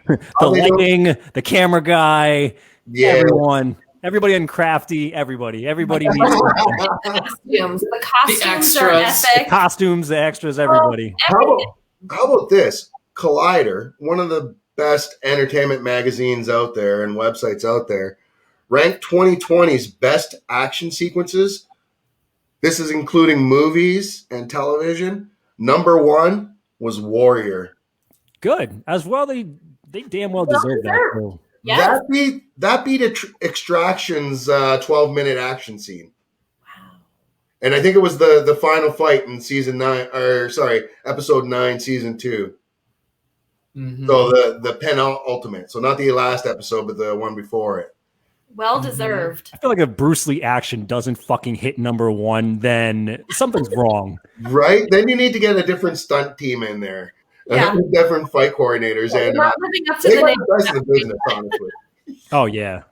The lighting, the camera guy, everybody in Crafty, everybody needs costumes. The costumes are epic. The costumes, the extras, everybody. How about this? Collider, one of the best entertainment magazines out there and websites out there, ranked 2020's best action sequences. This is including movies and television. Number 1 was Warrior. Good. As well, they damn well deserve that. Yes. That beat Extraction's 12-minute action scene. Wow. And I think it was the final fight in episode 9, season 2. Mm-hmm. So the penultimate. So not the last episode, but the one before it. Well deserved. I feel like if Bruce Lee action doesn't fucking hit number 1, then something's wrong. Right? Then you need to get a different stunt team in there. Different fight coordinators. Yeah, and not living up to the best in the business, honestly. Oh, yeah.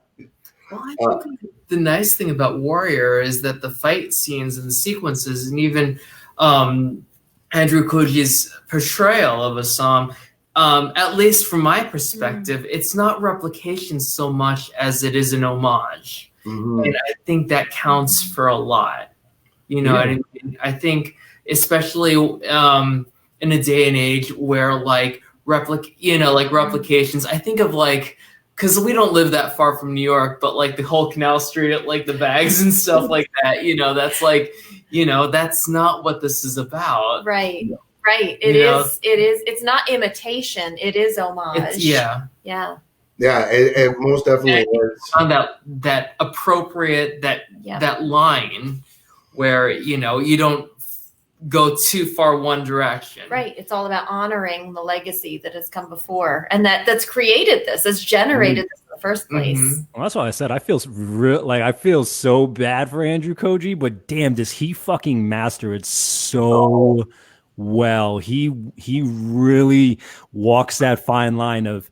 Well, I think the nice thing about Warrior is that the fight scenes and the sequences, and even Andrew Koji's portrayal of Sahm, at least from my perspective, it's not replication so much as it is an homage. Mm-hmm. And I think that counts for a lot. I think especially in a day and age where replications, I think of because we don't live that far from New York, but the whole Canal Street at the bags and stuff like that, that's that's not what this is about. Right. It is. It's not imitation. It is homage. Yeah, it most definitely is. On that appropriate, that line where, you don't go too far one direction. Right. It's all about honoring the legacy that has come before and that's created this, that's generated this in the first place. Mm-hmm. Well, that's why I said I feel I feel so bad for Andrew Koji, but damn, does he fucking master it so well. He really walks that fine line of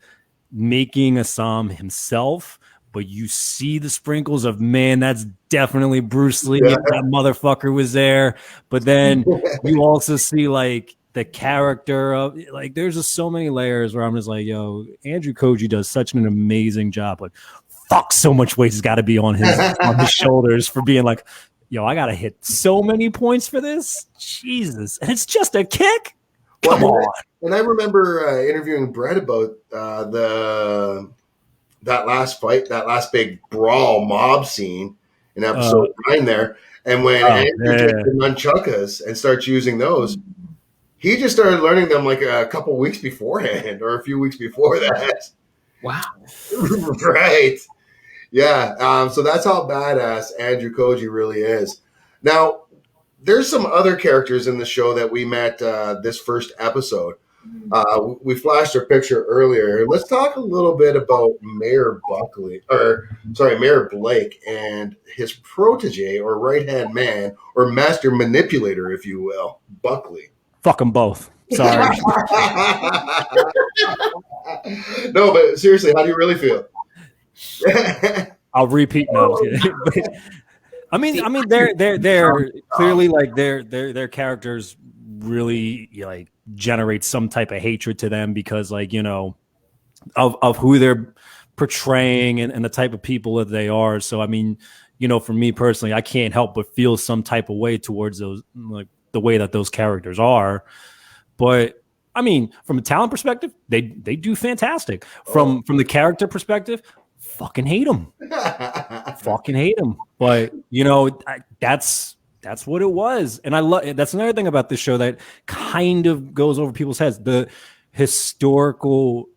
making a Sahm himself, but you see the sprinkles of, man, that's definitely Bruce Lee. Yeah. That motherfucker was there. But then you also see the character of there's just so many layers where I'm just yo, Andrew Koji does such an amazing job. Fuck, so much weight has got to be on his shoulders for being yo, I got to hit so many points for this. Jesus. And it's just a kick. Come on. And I remember interviewing Brett about that last fight, that last big brawl mob scene in episode 9 there. And when Andrew takes the nunchuckas and starts using those, he just started learning them a couple weeks beforehand or a few weeks before that. Wow. Right. Yeah. So that's how badass Andrew Koji really is. Now, there's some other characters in the show that we met this first episode. We flashed her picture earlier. Let's talk a little bit about Mayor Blake and his protege or right-hand man or master manipulator, if you will, Buckley. Fuck them both. Sorry. No, but seriously, how do you really feel? I'll repeat now. I mean, they're clearly their characters really generate some type of hatred to them because of who they're portraying and the type of people that they are. So I mean, for me personally, I can't help but feel some type of way towards those the way that those characters are. But I mean, from a talent perspective, they do fantastic. From the character perspective, fucking hate them. Fucking hate them. But that's that's what it was. And I love that's another thing about this show that kind of goes over people's heads. The historical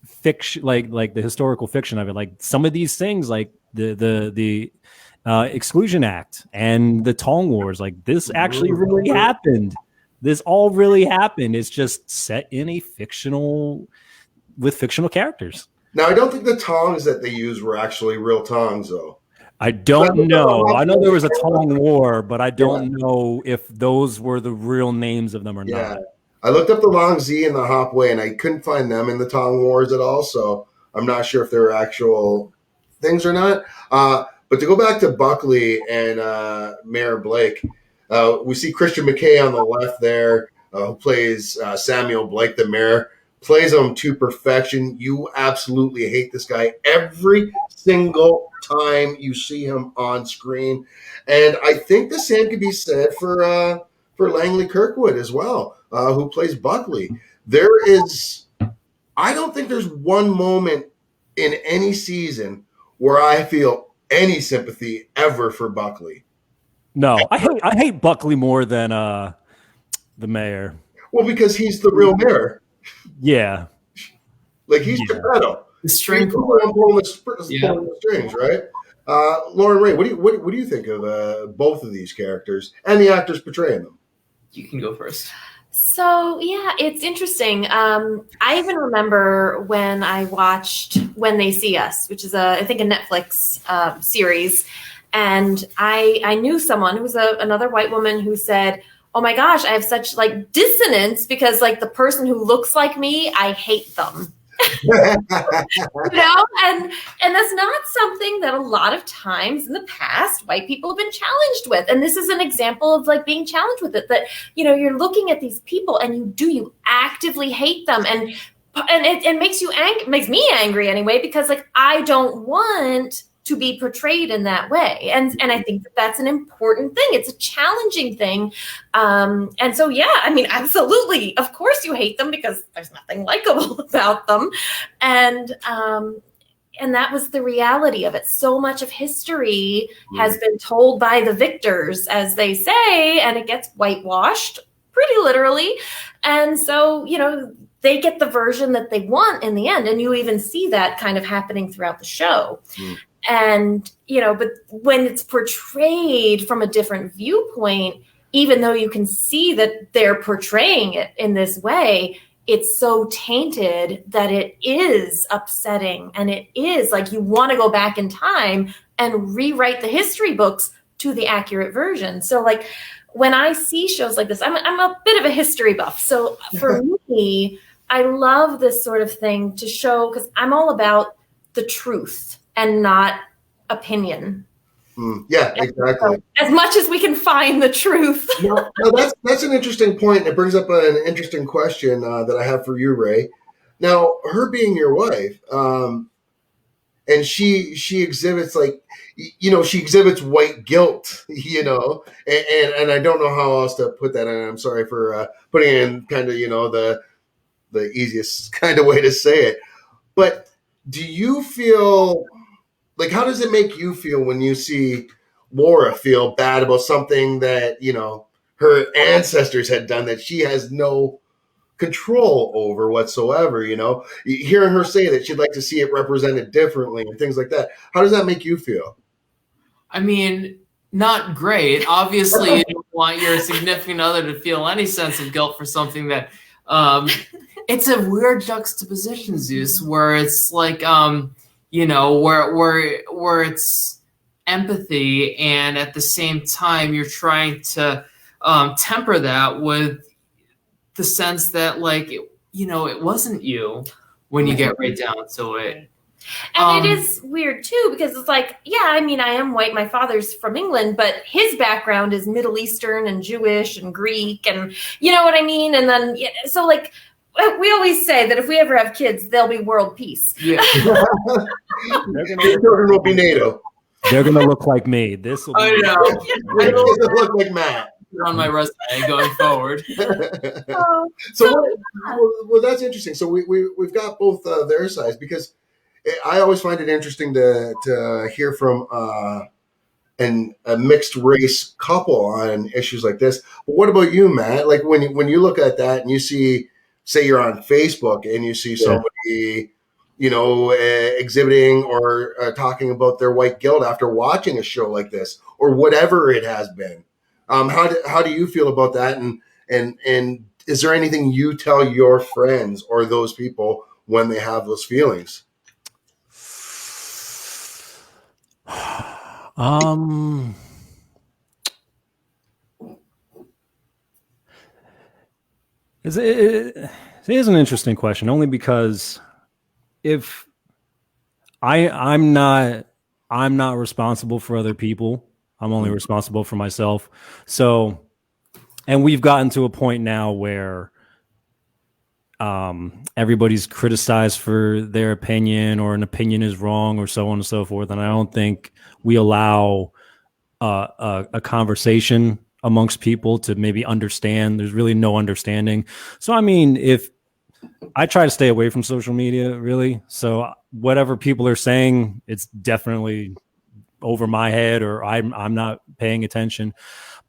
fiction, like the historical fiction of it, like some of these things, like the Exclusion Act and the Tong Wars, like this actually really happened. This all really happened. It's just set in a fictional characters. Now, I don't think the tongs that they used were actually real tongs, though. I don't know. I know there was a Tong War, but I don't know if those were the real names of them or not. I looked up the Long Zii and the Hop Wei, and I couldn't find them in the Tong Wars at all, so I'm not sure if they were actual things or not. But to go back to Buckley and Mayor Blake, we see Christian McKay on the left there, who plays Samuel Blake, the mayor, plays him to perfection. You absolutely hate this guy every single time you see him on screen. And I think the same could be said for Langley Kirkwood as well, who plays Buckley. I don't think there's one moment in any season where I feel any sympathy ever for Buckley. No, I hate Buckley more than the mayor. Well, because he's the real mayor. Yeah. Like he's Geppetto. The string pulling the strings, right? Lauren Ray, what do you think of both of these characters and the actors portraying them? You can go first. So yeah, it's interesting. I even remember when I watched When They See Us, which is I think a Netflix series, and I knew someone who was another white woman who said, "Oh my gosh, I have such like dissonance because like the person who looks like me, I hate them." And that's not something that a lot of times in the past white people have been challenged with. And this is an example of like being challenged with it, that, you're looking at these people and you actively hate them. And it makes me angry anyway, because like, I don't want to be portrayed in that way. And I think that's an important thing. It's a challenging thing. And so, yeah, I mean, absolutely. Of course you hate them because there's nothing likable about them. And that was the reality of it. So much of history has been told by the victors, as they say, and it gets whitewashed pretty literally. And so, they get the version that they want in the end. And you even see that kind of happening throughout the show. And, but when it's portrayed from a different viewpoint, even though you can see that they're portraying it in this way, it's so tainted that it is upsetting. And it is like you want to go back in time and rewrite the history books to the accurate version. So like when I see shows like this, I'm a bit of a history buff. So for me, I love this sort of thing to show, because I'm all about the truth and not opinion. Yeah, exactly. So, as much as we can find the truth. No, that's an interesting point. It brings up an interesting question that I have for you, Ray. Now, her being your wife, and she exhibits she exhibits white guilt, and I don't know how else to put that. And I'm sorry for putting it in kind of the easiest kind of way to say it, but do you feel like, how does it make you feel when you see Laura feel bad about something that, her ancestors had done that she has no control over whatsoever, hearing her say that she'd like to see it represented differently and things like that. How does that make you feel? I mean, not great. Obviously, you don't want your significant other to feel any sense of guilt for something that, it's a weird juxtaposition, Zeus, where it's like, where it's empathy, and at the same time you're trying to temper that with the sense that it wasn't you when you get right down to it. And it is weird too, because it's like, yeah, I mean, I am white. My father's from England, but his background is Middle Eastern and Jewish and Greek, and you know what I mean? And then, so like, we always say that if we ever have kids, they'll be world peace. Yeah. Your children will be NATO. They're going to look like me. This will be I don't look like Matt. On my resume going forward. Well, that's interesting. So we've got both their sides, because I always find it interesting to hear from and a mixed race couple on issues like this. But what about you, Matt? Like when you look at that and you see, say you're on Facebook and you see somebody, exhibiting or talking about their white guilt after watching a show like this or whatever it has been. How do you feel about that? And is there anything you tell your friends or those people when they have those feelings? It is an interesting question, only because if I'm not responsible for other people, I'm only responsible for myself. So, and we've gotten to a point now where everybody's criticized for their opinion, or an opinion is wrong, or so on and so forth. And I don't think we allow a conversation amongst people to maybe understand. There's really no understanding. So, I mean, if I try to stay away from social media, really. So whatever people are saying, it's definitely over my head, or I'm not paying attention.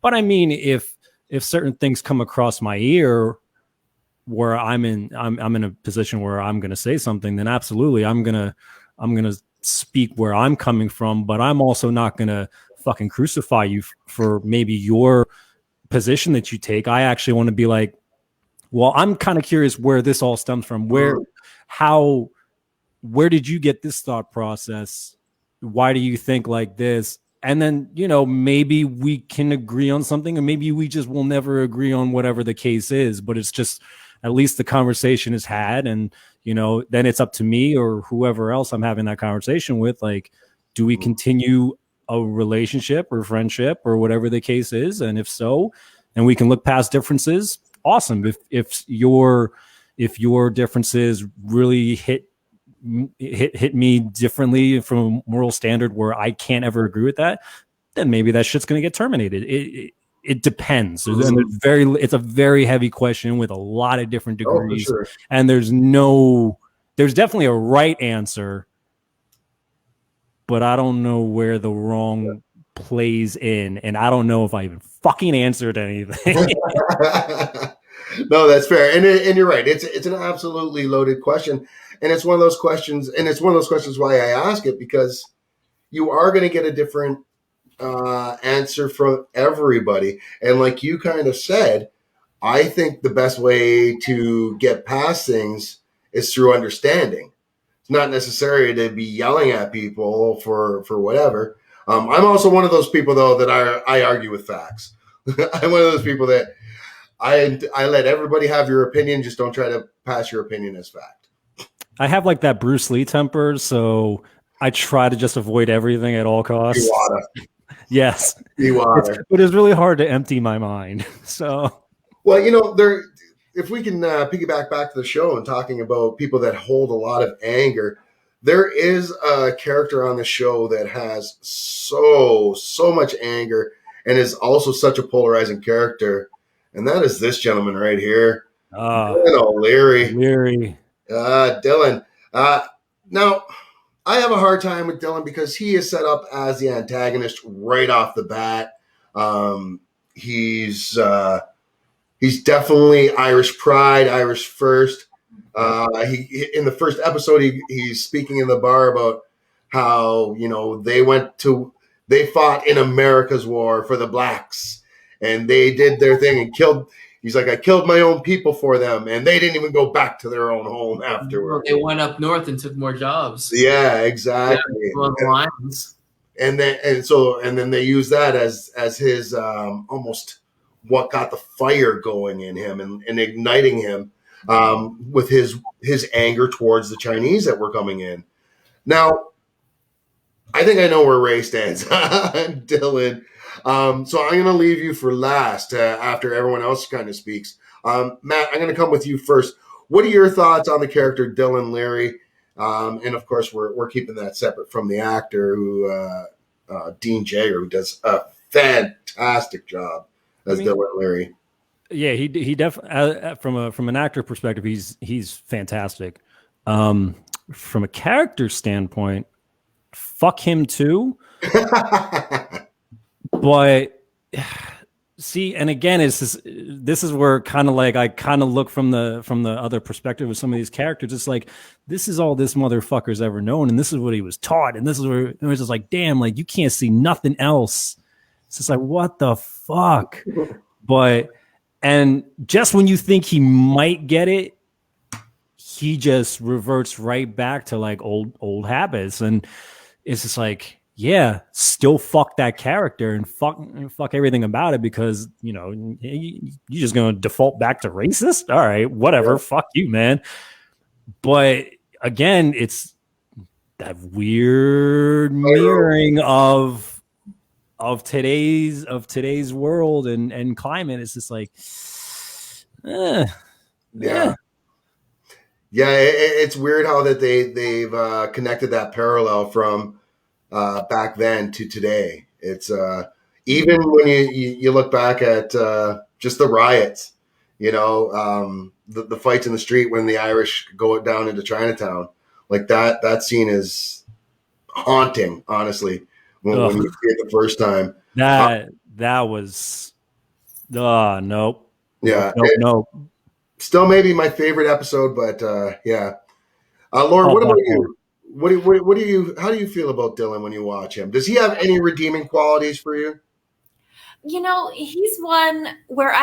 But I mean, if certain things come across my ear where I'm in a position where I'm going to say something, then absolutely I'm going to speak where I'm coming from, but I'm also not going to fucking crucify you for maybe your position that you take. I actually want to be like, well, I'm kind of curious where this all stems from. Where did you get this thought process? Why do you think like this? And then, maybe we can agree on something, or maybe we just will never agree on whatever the case is, but it's just, at least the conversation is had. And, then it's up to me or whoever else I'm having that conversation with. Like, do we continue a relationship or friendship or whatever the case is? And if so, and we can look past differences, awesome. If your differences really hit me differently from a moral standard where I can't ever agree with that, then maybe that shit's going to get terminated. It depends. It's a very heavy question with a lot of different degrees. Sure. And there's definitely a right answer, but I don't know where the wrong plays in, and I don't know if I even fucking answered anything. No, that's fair, and you're right. It's an absolutely loaded question, and it's one of those questions, why I ask it, because you are going to get a different answer from everybody, and like you kind of said, I think the best way to get past things is through understanding. It's not necessary to be yelling at people for whatever. I'm also one of those people, though, that I argue with facts. I'm one of those people that I let everybody have your opinion. Just don't try to pass your opinion as fact. I have like that Bruce Lee temper, so I try to just avoid everything at all costs. Yes. But it's really hard to empty my mind. So, well, if we can piggyback back to the show and talking about people that hold a lot of anger, there is a character on the show that has so much anger and is also such a polarizing character, and that is this gentleman right here, Dylan Leary. Dylan. Now, I have a hard time with Dylan because he is set up as the antagonist right off the bat. He's definitely Irish pride, Irish first. He in the first episode, he's speaking in the bar about how they fought in America's war for the blacks, and they did their thing and killed. He's like, I killed my own people for them, and they didn't even go back to their own home afterward. They went up north and took more jobs. Yeah, exactly. And then they use that as his almost what got the fire going in him and igniting him with his anger towards the Chinese that were coming in. Now, I think I know where Ray stands, Dylan. So I'm going to leave you for last after everyone else kind of speaks. Matt, I'm going to come with you first. What are your thoughts on the character Dylan Leary? And of course, we're keeping that separate from the actor Dean Jagger, who does a fantastic job as Dylan Leary. Yeah, he definitely from an actor perspective, he's fantastic. From a character standpoint, fuck him too. But see, and again, this is where kind of like I kind of look from the other perspective of some of these characters. It's like, this is all this motherfucker's ever known, and this is what he was taught, and this is where it was just like, damn, like you can't see nothing else. It's just like, what the fuck? But and just when you think he might get it, he just reverts right back to like old habits, and it's just like, yeah, still fuck that character and fuck everything about it, because you're just gonna default back to racist. All right, whatever, fuck you, man. But again, it's that weird mirroring of today's world and climate. It's just like, yeah. It's weird how that they've connected that parallel from back then to today. It's even when you look back at just the riots, the fights in the street when the Irish go down into Chinatown, like that scene is haunting, honestly, when you see it the first time. That was nope. Yeah, nope. Still maybe my favorite episode, but yeah. Lauren, what about you? How do you feel about Dylan when you watch him? Does he have any redeeming qualities for you? He's one where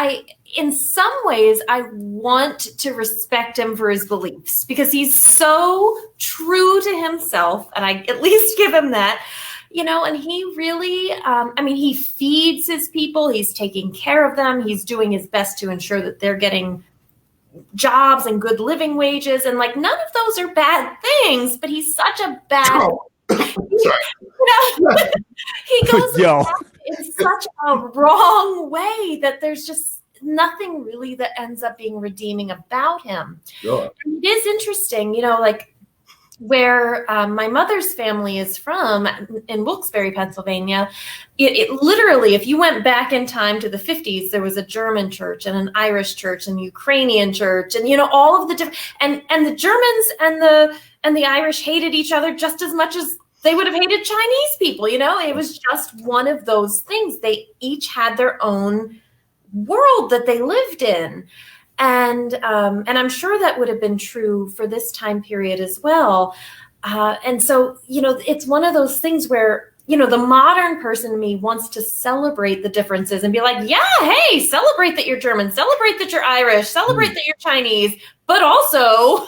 in some ways, I want to respect him for his beliefs, because he's so true to himself, and I at least give him that, and he really, he feeds his people, he's taking care of them, he's doing his best to ensure that they're getting jobs and good living wages, and like none of those are bad things, but he's such a bad he goes in such a wrong way that there's just nothing really that ends up being redeeming about him. Sure. It is interesting, like where my mother's family is from in Wilkes-Barre, Pennsylvania. It literally, if you went back in time to the 50s, there was a German church and an Irish church and a Ukrainian church, and all of the different, and the Germans and the Irish hated each other just as much as they would have hated Chinese people. It was just one of those things. They each had their own world that they lived in. And I'm sure that would have been true for this time period as well. And so, it's one of those things where, the modern person in me wants to celebrate the differences and be like, yeah, hey, celebrate that you're German, celebrate that you're Irish, celebrate that you're Chinese, but also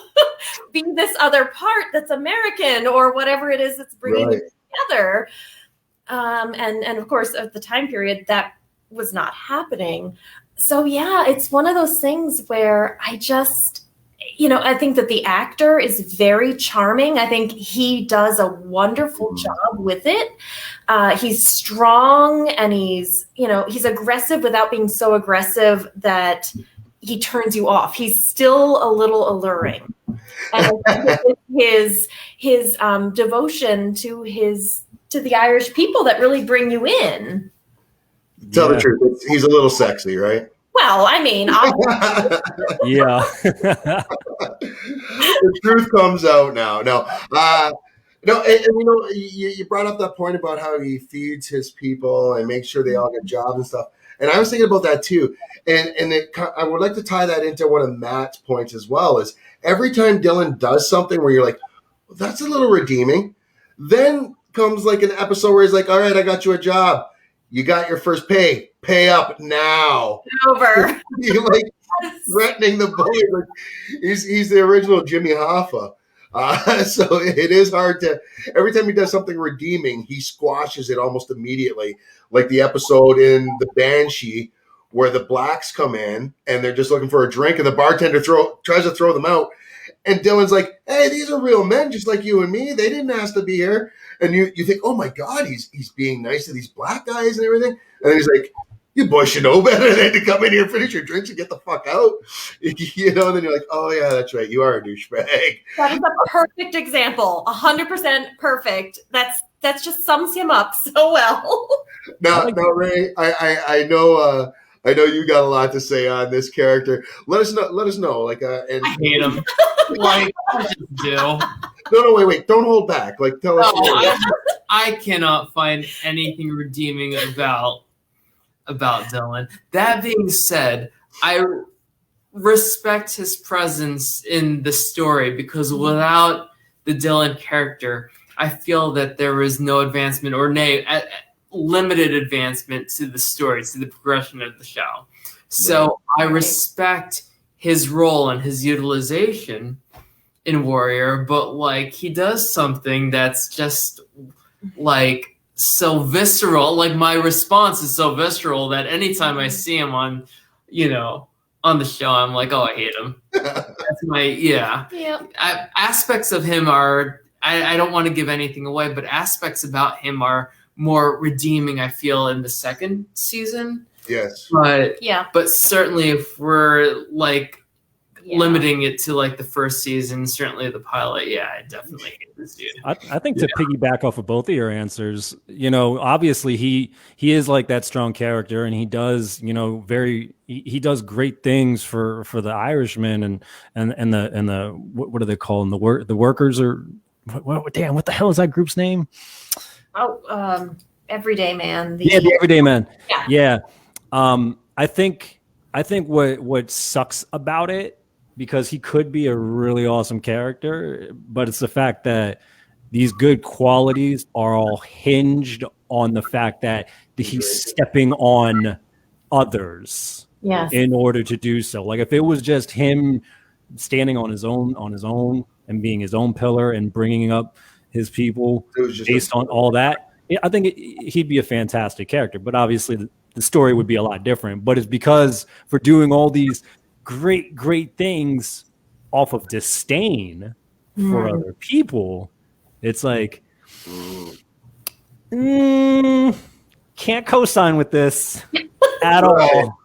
be this other part that's American or whatever it is that's bringing you together. And of course, at the time period, that was not happening. So yeah, it's one of those things where I just, I think that the actor is very charming. I think he does a wonderful job with it. He's strong and he's aggressive without being so aggressive that he turns you off. He's still a little alluring. And I think it's his devotion to the Irish people that really bring you in. Tell the truth, he's a little sexy, right? Well, yeah. The truth comes out now. No, you brought up that point about how he feeds his people and makes sure they all get jobs and stuff. And I was thinking about that too. And I would like to tie that into one of Matt's points as well. Is every time Dylan does something where you're like, well, that's a little redeeming, then comes like an episode where he's like, all right, I got you a job. You got your first pay. Pay up now. Over. You're like threatening the boy. Like he's the original Jimmy Hoffa. So it is hard to. Every time he does something redeeming, he squashes it almost immediately. Like the episode in The Banshee where the blacks come in and they're just looking for a drink, and the bartender tries to throw them out, and Dylan's like, "Hey, these are real men, just like you and me. They didn't ask to be here." And you think, "Oh my God, he's being nice to these black guys and everything." And then he's like, "You boys should know better than to come in here, finish your drinks, and get the fuck out." And then you're like, "Oh yeah, that's right. You are a douchebag." That is a perfect example. 100% perfect. That's just sums him up so well. Now, Ray, I know you got a lot to say on this character. Let us know. Like, and I hate him. Like, I just do. No, wait. Don't hold back. Like, tell us. I cannot find anything redeeming about Dylan. That being said, I respect his presence in the story because without the Dylan character, I feel that there is no advancement or limited advancement to the story, to the progression of the show. So I respect his role and his utilization in Warrior, but like he does something that's just like so visceral. Like my response is so visceral that anytime I see him on, on the show, I'm like, oh, I hate him. That's aspects of him are, I don't want to give anything away, but aspects about him are more redeeming, I feel, in the second season. Yes. But certainly if we're like limiting it to like the first season, certainly the pilot, I definitely hate this dude. I think to piggyback off of both of your answers, obviously he is like that strong character, and he does, he does great things for the Irishmen and the what do they call them, the workers, or what the hell is that group's name? Everyday Man. The Everyday Man. Yeah. I think what sucks about it, because he could be a really awesome character, but it's the fact that these good qualities are all hinged on the fact that he's stepping on others in order to do so. Like if it was just him standing on his own and being his own pillar and bringing up his people based on all that, I think he'd be a fantastic character. But obviously the story would be a lot different. But it's because for doing all these great things off of disdain for other people, it's like can't co-sign with this at all.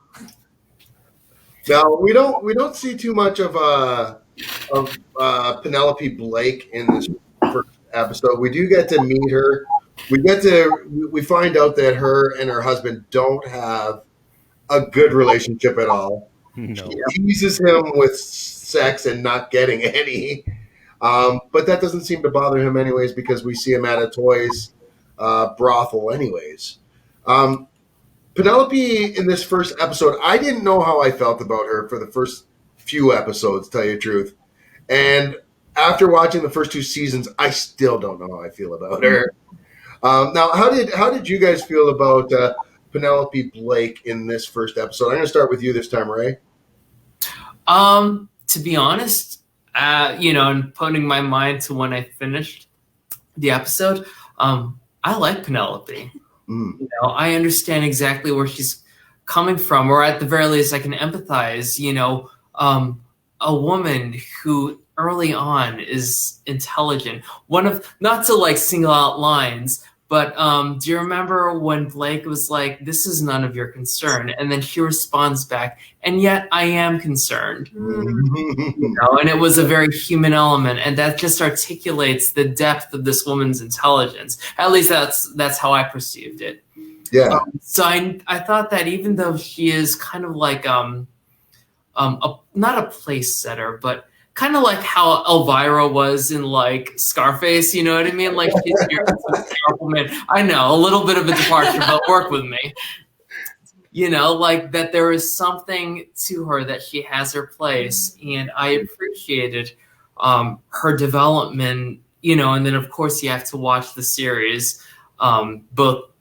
Now we don't see too much of Penelope Blake in this first episode. We do get to meet her. We find out that her and her husband don't have a good relationship at all. No. She teases him with sex and not getting any. But that doesn't seem to bother him anyways, because we see him at a toys brothel anyways. Penelope in this first episode, I didn't know how I felt about her for the first few episodes, to tell you the truth. And after watching the first two seasons, I still don't know how I feel about her. Now, how did you guys feel about Penelope Blake in this first episode? I'm going to start with you this time, Ray. To be honest, and putting my mind to when I finished the episode, I like Penelope. I understand exactly where she's coming from, or at the very least, I can empathize. A woman who early on is intelligent. Not to like single out lines, but do you remember when Blake was like, "This is none of your concern," and then she responds back, "And yet I am concerned." And it was a very human element, and that just articulates the depth of this woman's intelligence. At least that's how I perceived it. Yeah. So I thought that even though she is kind of like not a place setter, but kind of like how Elvira was in like Scarface, you know what I mean? Like she's here as a powerful man. I know, a little bit of a departure, but work with me. Like that there is something to her, that she has her place, and I appreciated her development. And then of course you have to watch the series, both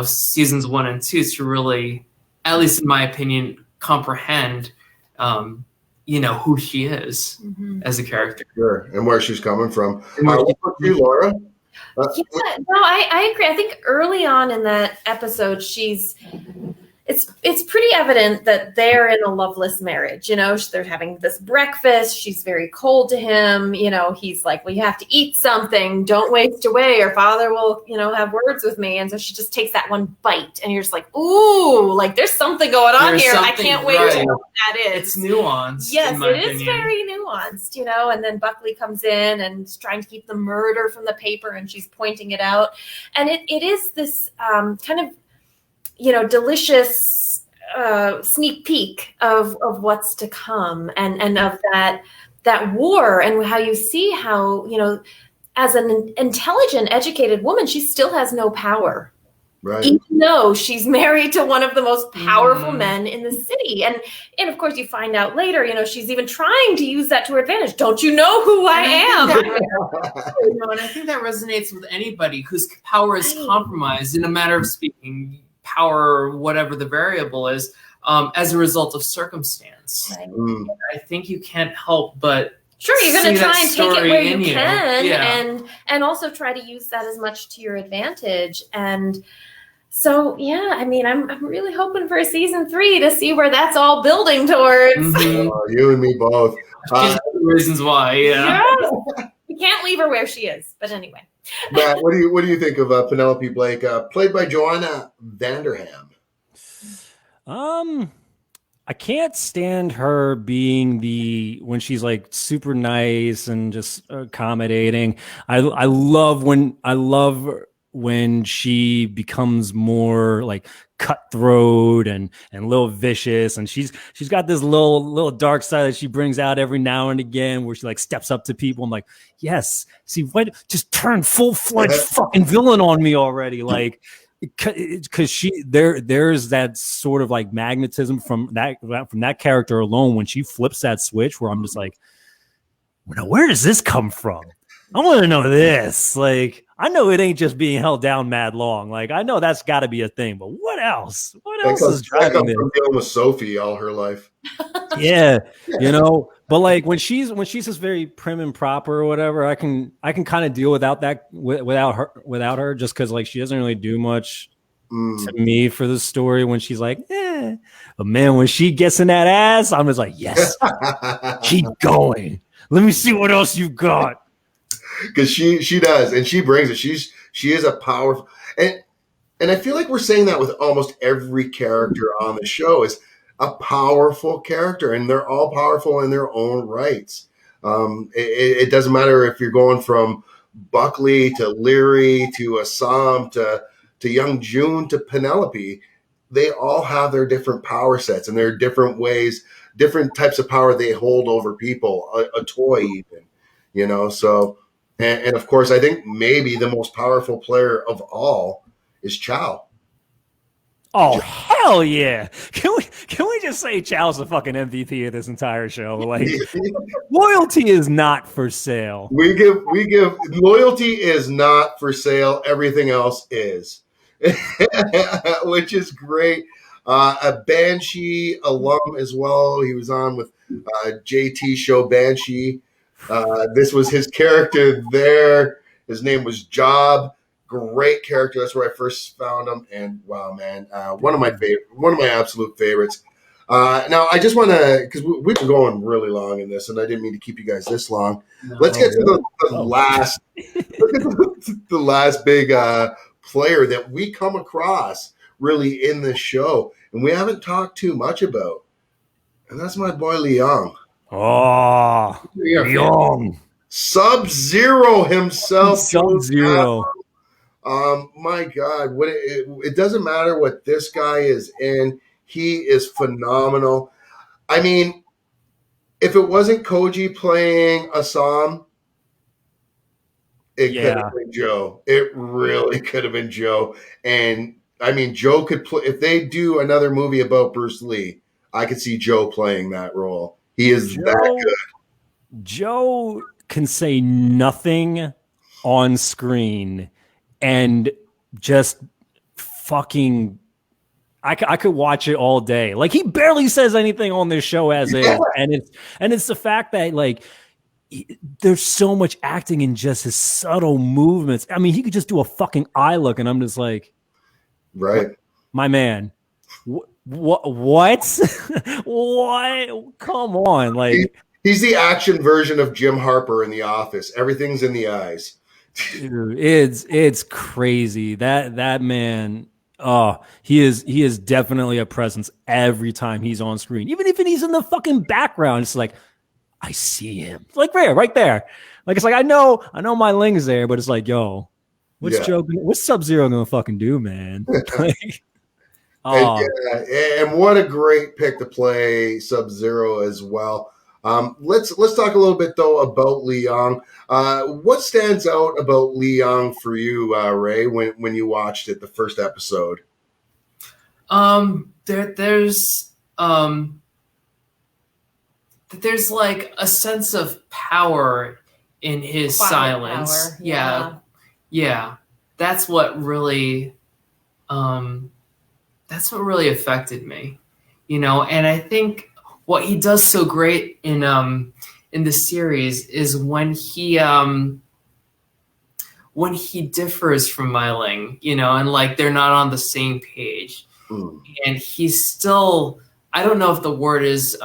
seasons 1 and 2 to really, at least in my opinion, comprehend who she is as a character. Sure, and where she's coming from. What about you, Laura? I agree. I think early on in that episode, it's pretty evident that they're in a loveless marriage. They're having this breakfast. She's very cold to him. He's like, well, you have to eat something. Don't waste away, or father will, have words with me. And so she just takes that one bite, and you're just like, ooh, like there's something going on here. I can't wait to know what that is. It's nuanced. Yes, it is very nuanced, And then Buckley comes in and is trying to keep the murder from the paper, and she's pointing it out. And it is this kind of, delicious sneak peek of what's to come, and of that war, and how you see how as an intelligent, educated woman, she still has no power. Right. Even though she's married to one of the most powerful men in the city. And of course you find out later, she's even trying to use that to her advantage. Don't you know who I am? And I think that resonates with anybody whose power is compromised in a matter of speaking, power, whatever the variable is, as a result of circumstance. Right. I think you can't help but sure, you're going to try and take it where you can, yeah. and also try to use that as much to your advantage. And so, yeah, I mean, I'm really hoping for season 3 to see where that's all building towards. You and me both. Reasons why, yeah. Yes. We can't leave her where she is, but anyway. Matt, what do you think of Penelope Blake, played by Joanna Vanderham? I can't stand her being when she's like super nice and just accommodating. I love when she becomes more like cutthroat and a little vicious, and she's got this little dark side that she brings out every now and again, where she like steps up to people. I'm like, yes, see, what, just turn full-fledged fucking villain on me already, like. Because there's that sort of like magnetism from that character alone when she flips that switch, where I'm just like, now where does this come from? I want to know this. Like, I know it ain't just being held down mad long. Like, I know that's got to be a thing, but what else? What else is driving this? Dealing with Sophie all her life. Yeah, but like when she's just very prim and proper or whatever, I can kind of deal without her, just because like she doesn't really do much to me for the story when she's like, but man, when she gets in that ass, I'm just like, yes, keep going. Let me see what else you got. Because she does, and she brings it. She is a powerful, and I feel like we're saying that with almost every character on the show is a powerful character, and they're all powerful in their own rights. It doesn't matter if you're going from Buckley to Leary to Sahm to Young Jun to Penelope. They all have their different power sets, and there are different ways, different types of power they hold over people, a toy even, so. And of course, I think maybe the most powerful player of all is Chao. Oh, hell yeah. Can we just say Chao's the fucking MVP of this entire show? Like, loyalty is not for sale. We give loyalty is not for sale. Everything else is, which is great. A Banshee alum as well. He was on with JT show Banshee. This was his character there. His name was Job. Great character. That's where I first found him. And wow, man, one of my absolute favorites. Now I just want to, because we've been going really long in this, and I didn't mean to keep you guys this long. Let's get to the last, the last big player that we come across really in this show, and we haven't talked too much about, and that's my boy Yong. Oh, Yong. Sub-Zero himself. Sub-Zero. My God, it doesn't matter what this guy is in. He is phenomenal. I mean, if it wasn't Koji playing Sahm, it could have been Joe. It really could have been Joe. And I mean, Joe could play. If they do another movie about Bruce Lee, I could see Joe playing that role. He is that good. Joe can say nothing on screen and just fucking I could watch it all day. Like, he barely says anything on this show as is. And it's the fact that like there's so much acting in just his subtle movements. I mean, he could just do a fucking eye look, and I'm just like, right, my man. What? What? Come on! Like, he's the action version of Jim Harper in The Office. Everything's in the eyes. Dude, it's crazy. That man. Oh, he is definitely a presence every time he's on screen. Even if he's in the fucking background, it's like, I see him. It's like right there. Like, it's like I know my Ling's there, but it's like, yo, what's Sub-Zero gonna fucking do, man? Like, and what a great pick to play Sub-Zero as well. Let's talk a little bit though about Yong. What stands out about Yong for you, Ray, when you watched it the first episode? There's like a sense of power in his Quiet silence. power, Yeah. That's what really affected me, and I think what he does so great in the series is when he differs from Ling, and like they're not on the same page. And he's still, I don't know if the word is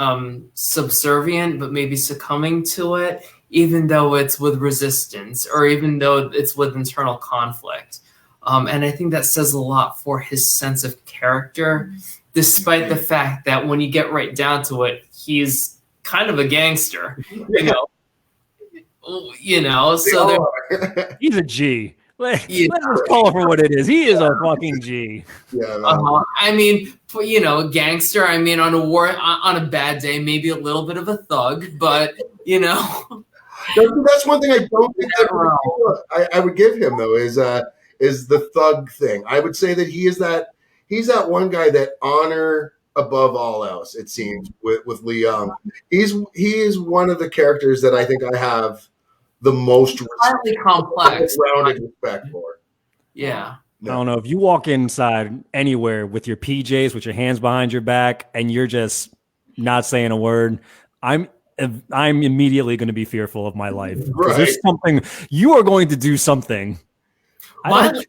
subservient, but maybe succumbing to it, even though it's with resistance or even though it's with internal conflict. And I think that says a lot for his sense of character, despite the fact that when you get right down to it, he's kind of a gangster, so he's a G. Let's call it for what it is. He is a fucking G. I mean, gangster. I mean, on a bad day, maybe a little bit of a thug, but That's one thing I don't think I would give him though is the thug thing. I would say that he's that one guy that honor above all else. It seems with Yong, he is one of the characters that I think I have the most complex, rounded respect for. Yeah. I don't know if you walk inside anywhere with your PJs, with your hands behind your back, and you're just not saying a word. I'm immediately going to be fearful of my life because there's something you are going to do something. What?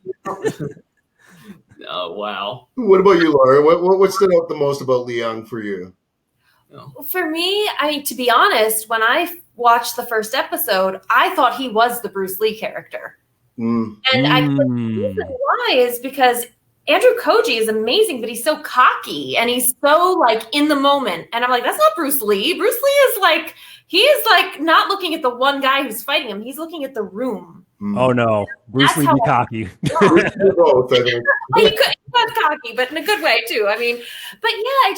Oh wow! What about you, Laura? What stood out the most about Yong for you? For me, I mean, to be honest, when I watched the first episode, I thought he was the Bruce Lee character. And I think the reason why is because Andrew Koji is amazing, but he's so cocky and he's so like in the moment. And I'm like, that's not Bruce Lee. Bruce Lee is like, he is like not looking at the one guy who's fighting him. He's looking at the room. Oh no, Bruce Lee be cocky. Both, I think. Well, he was cocky, but in a good way too. I mean, but yeah,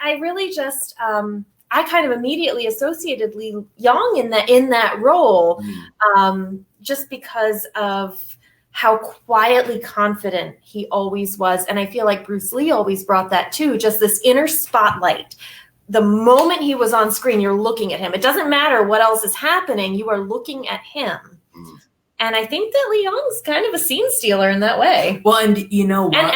I really just, I kind of immediately associated Yong in that role, just because of how quietly confident he always was. And I feel like Bruce Lee always brought that too, just this inner spotlight. The moment he was on screen, you're looking at him. It doesn't matter what else is happening. You are looking at him. And I think that Yong's kind of a scene stealer in that way. Well, and you know what?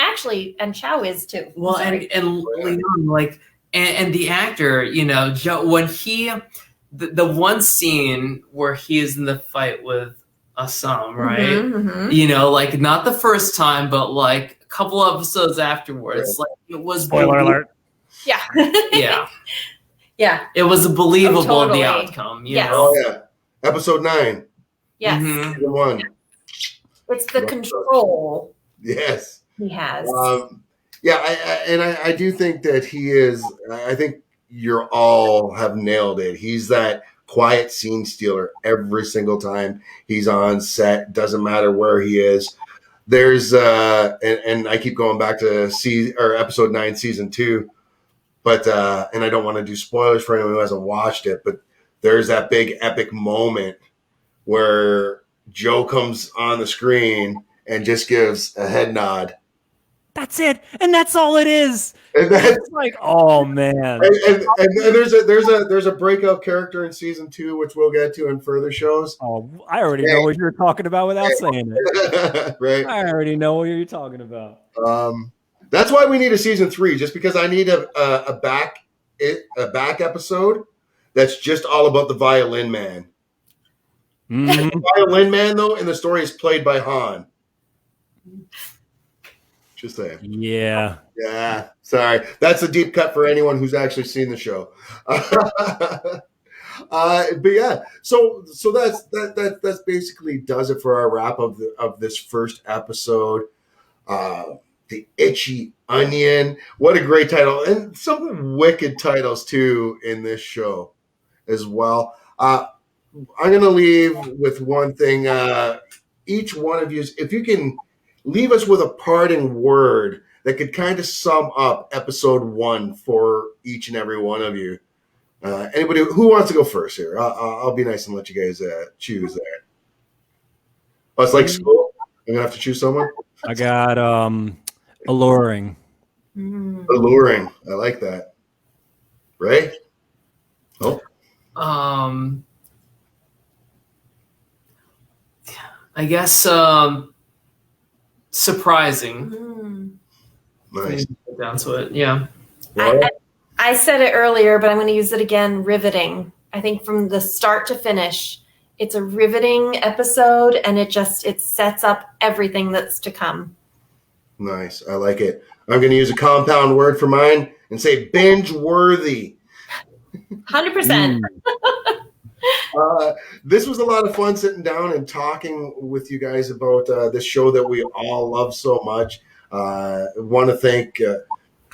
And Chao is too. Well, and Leon, like, and the actor, Joe, when the one scene where he is in the fight with Sahm, right? Like not the first time, but like a couple episodes afterwards, like it was spoiler alert. Yeah. Yeah. Yeah. It was believable totally. The outcome. Yes. Oh yeah. Episode 9. Yes. Season 1. It's the control. Yes. He has. I do think that he is. I think you all have nailed it. He's that quiet scene stealer every single time he's on set. Doesn't matter where he is. There's and I keep going back to episode 9, season 2, but and I don't want to do spoilers for anyone who hasn't watched it, but there's that big epic moment where Joe comes on the screen and just gives a head nod. That's it, and that's all it is. And that's it's like, oh man. And there's a breakout character in season 2, which we'll get to in further shows. Oh, I already know what you're talking about without saying it. Right. I already know what you're talking about. That's why we need a season 3, just because I need a back episode that's just all about the violin man. The violin man, though, in the story is played by Han. Just saying. Yeah. Yeah. Sorry. That's a deep cut for anyone who's actually seen the show. But yeah, so that's basically does it for our wrap of this first episode. The Itchy Onion. What a great title, and some wicked titles too in this show as well. I'm going to leave with one thing. Each one of you, if you can leave us with a parting word that could kind of sum up episode 1 for each and every one of you, Anybody who wants to go first here? I'll be nice and let you guys choose there. Oh, it's like school. I'm gonna have to choose someone. I got alluring. Alluring. I like that. Ray? Oh. I guess surprising. Nice. Down to it, yeah. I said it earlier, but I'm going to use it again. Riveting. I think from the start to finish, it's a riveting episode, and it sets up everything that's to come. Nice. I like it. I'm going to use a compound word for mine and say binge-worthy. 100%. This was a lot of fun sitting down and talking with you guys about this show that we all love so much. I want to thank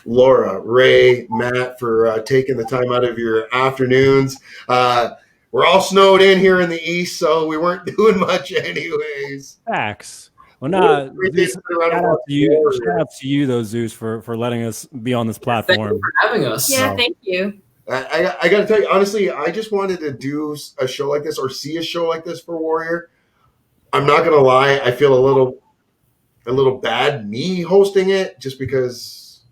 Laura, Ray, Matt for taking the time out of your afternoons. We're all snowed in here in the East, so we weren't doing much anyways. Facts. Well, shout out to you, though, Zeus, for letting us be on this platform. Thank you for having us. Yeah, thank you. I got to tell you, honestly, I just wanted to do a show like this or see a show like this for Warrior. I'm not going to lie. I feel a little bad me hosting it just because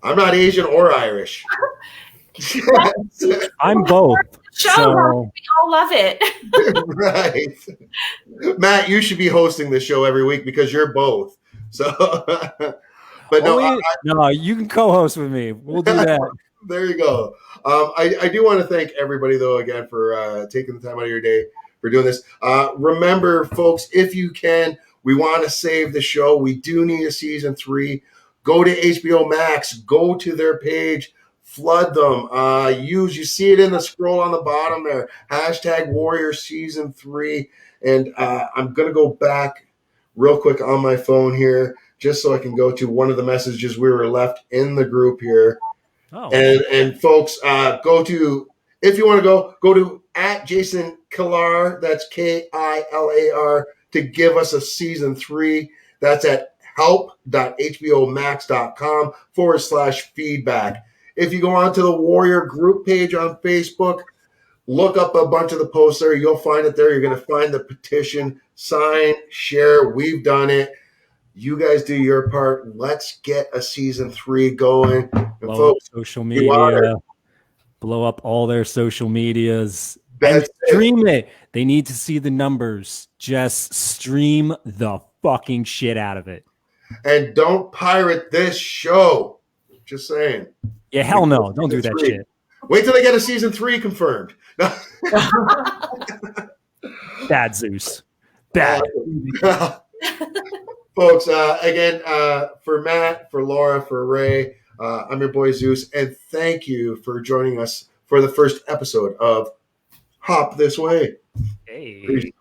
I'm not Asian or Irish. I'm both. So we all love it. Right. Matt, you should be hosting this show every week because you're both. So, but no, you can co-host with me. We'll do that. There you go. I do want to thank everybody, though, again, for taking the time out of your day for doing this. Remember, folks, if you can, we want to save the show. We do need a season 3. Go to HBO Max. Go to their page. Flood them. You see it in the scroll on the bottom there. #Warrior Season 3. And I'm going to go back real quick on my phone here just so I can go to one of the messages we were left in the group here. Oh. And folks, go to, if you want to go to @Jason Kilar, that's KILAR, to give us a season 3. That's at help.hbomax.com/feedback. If you go onto the Warrior group page on Facebook, look up a bunch of the posts there. You'll find it there. You're going to find the petition, sign, share. We've done it. You guys do your part. Let's get a season 3 going. And blow folks, up social media, blow up all their social medias, and stream it. They need to see the numbers. Just stream the fucking shit out of it. And don't pirate this show. Just saying. Yeah, hell no. Don't do that shit. Wait till they get a season 3 confirmed. Bad Zeus. Bad. Folks, again, for Matt, for Laura, for Ray, I'm your boy Zeus, and thank you for joining us for the first episode of Hop This Way. Hey.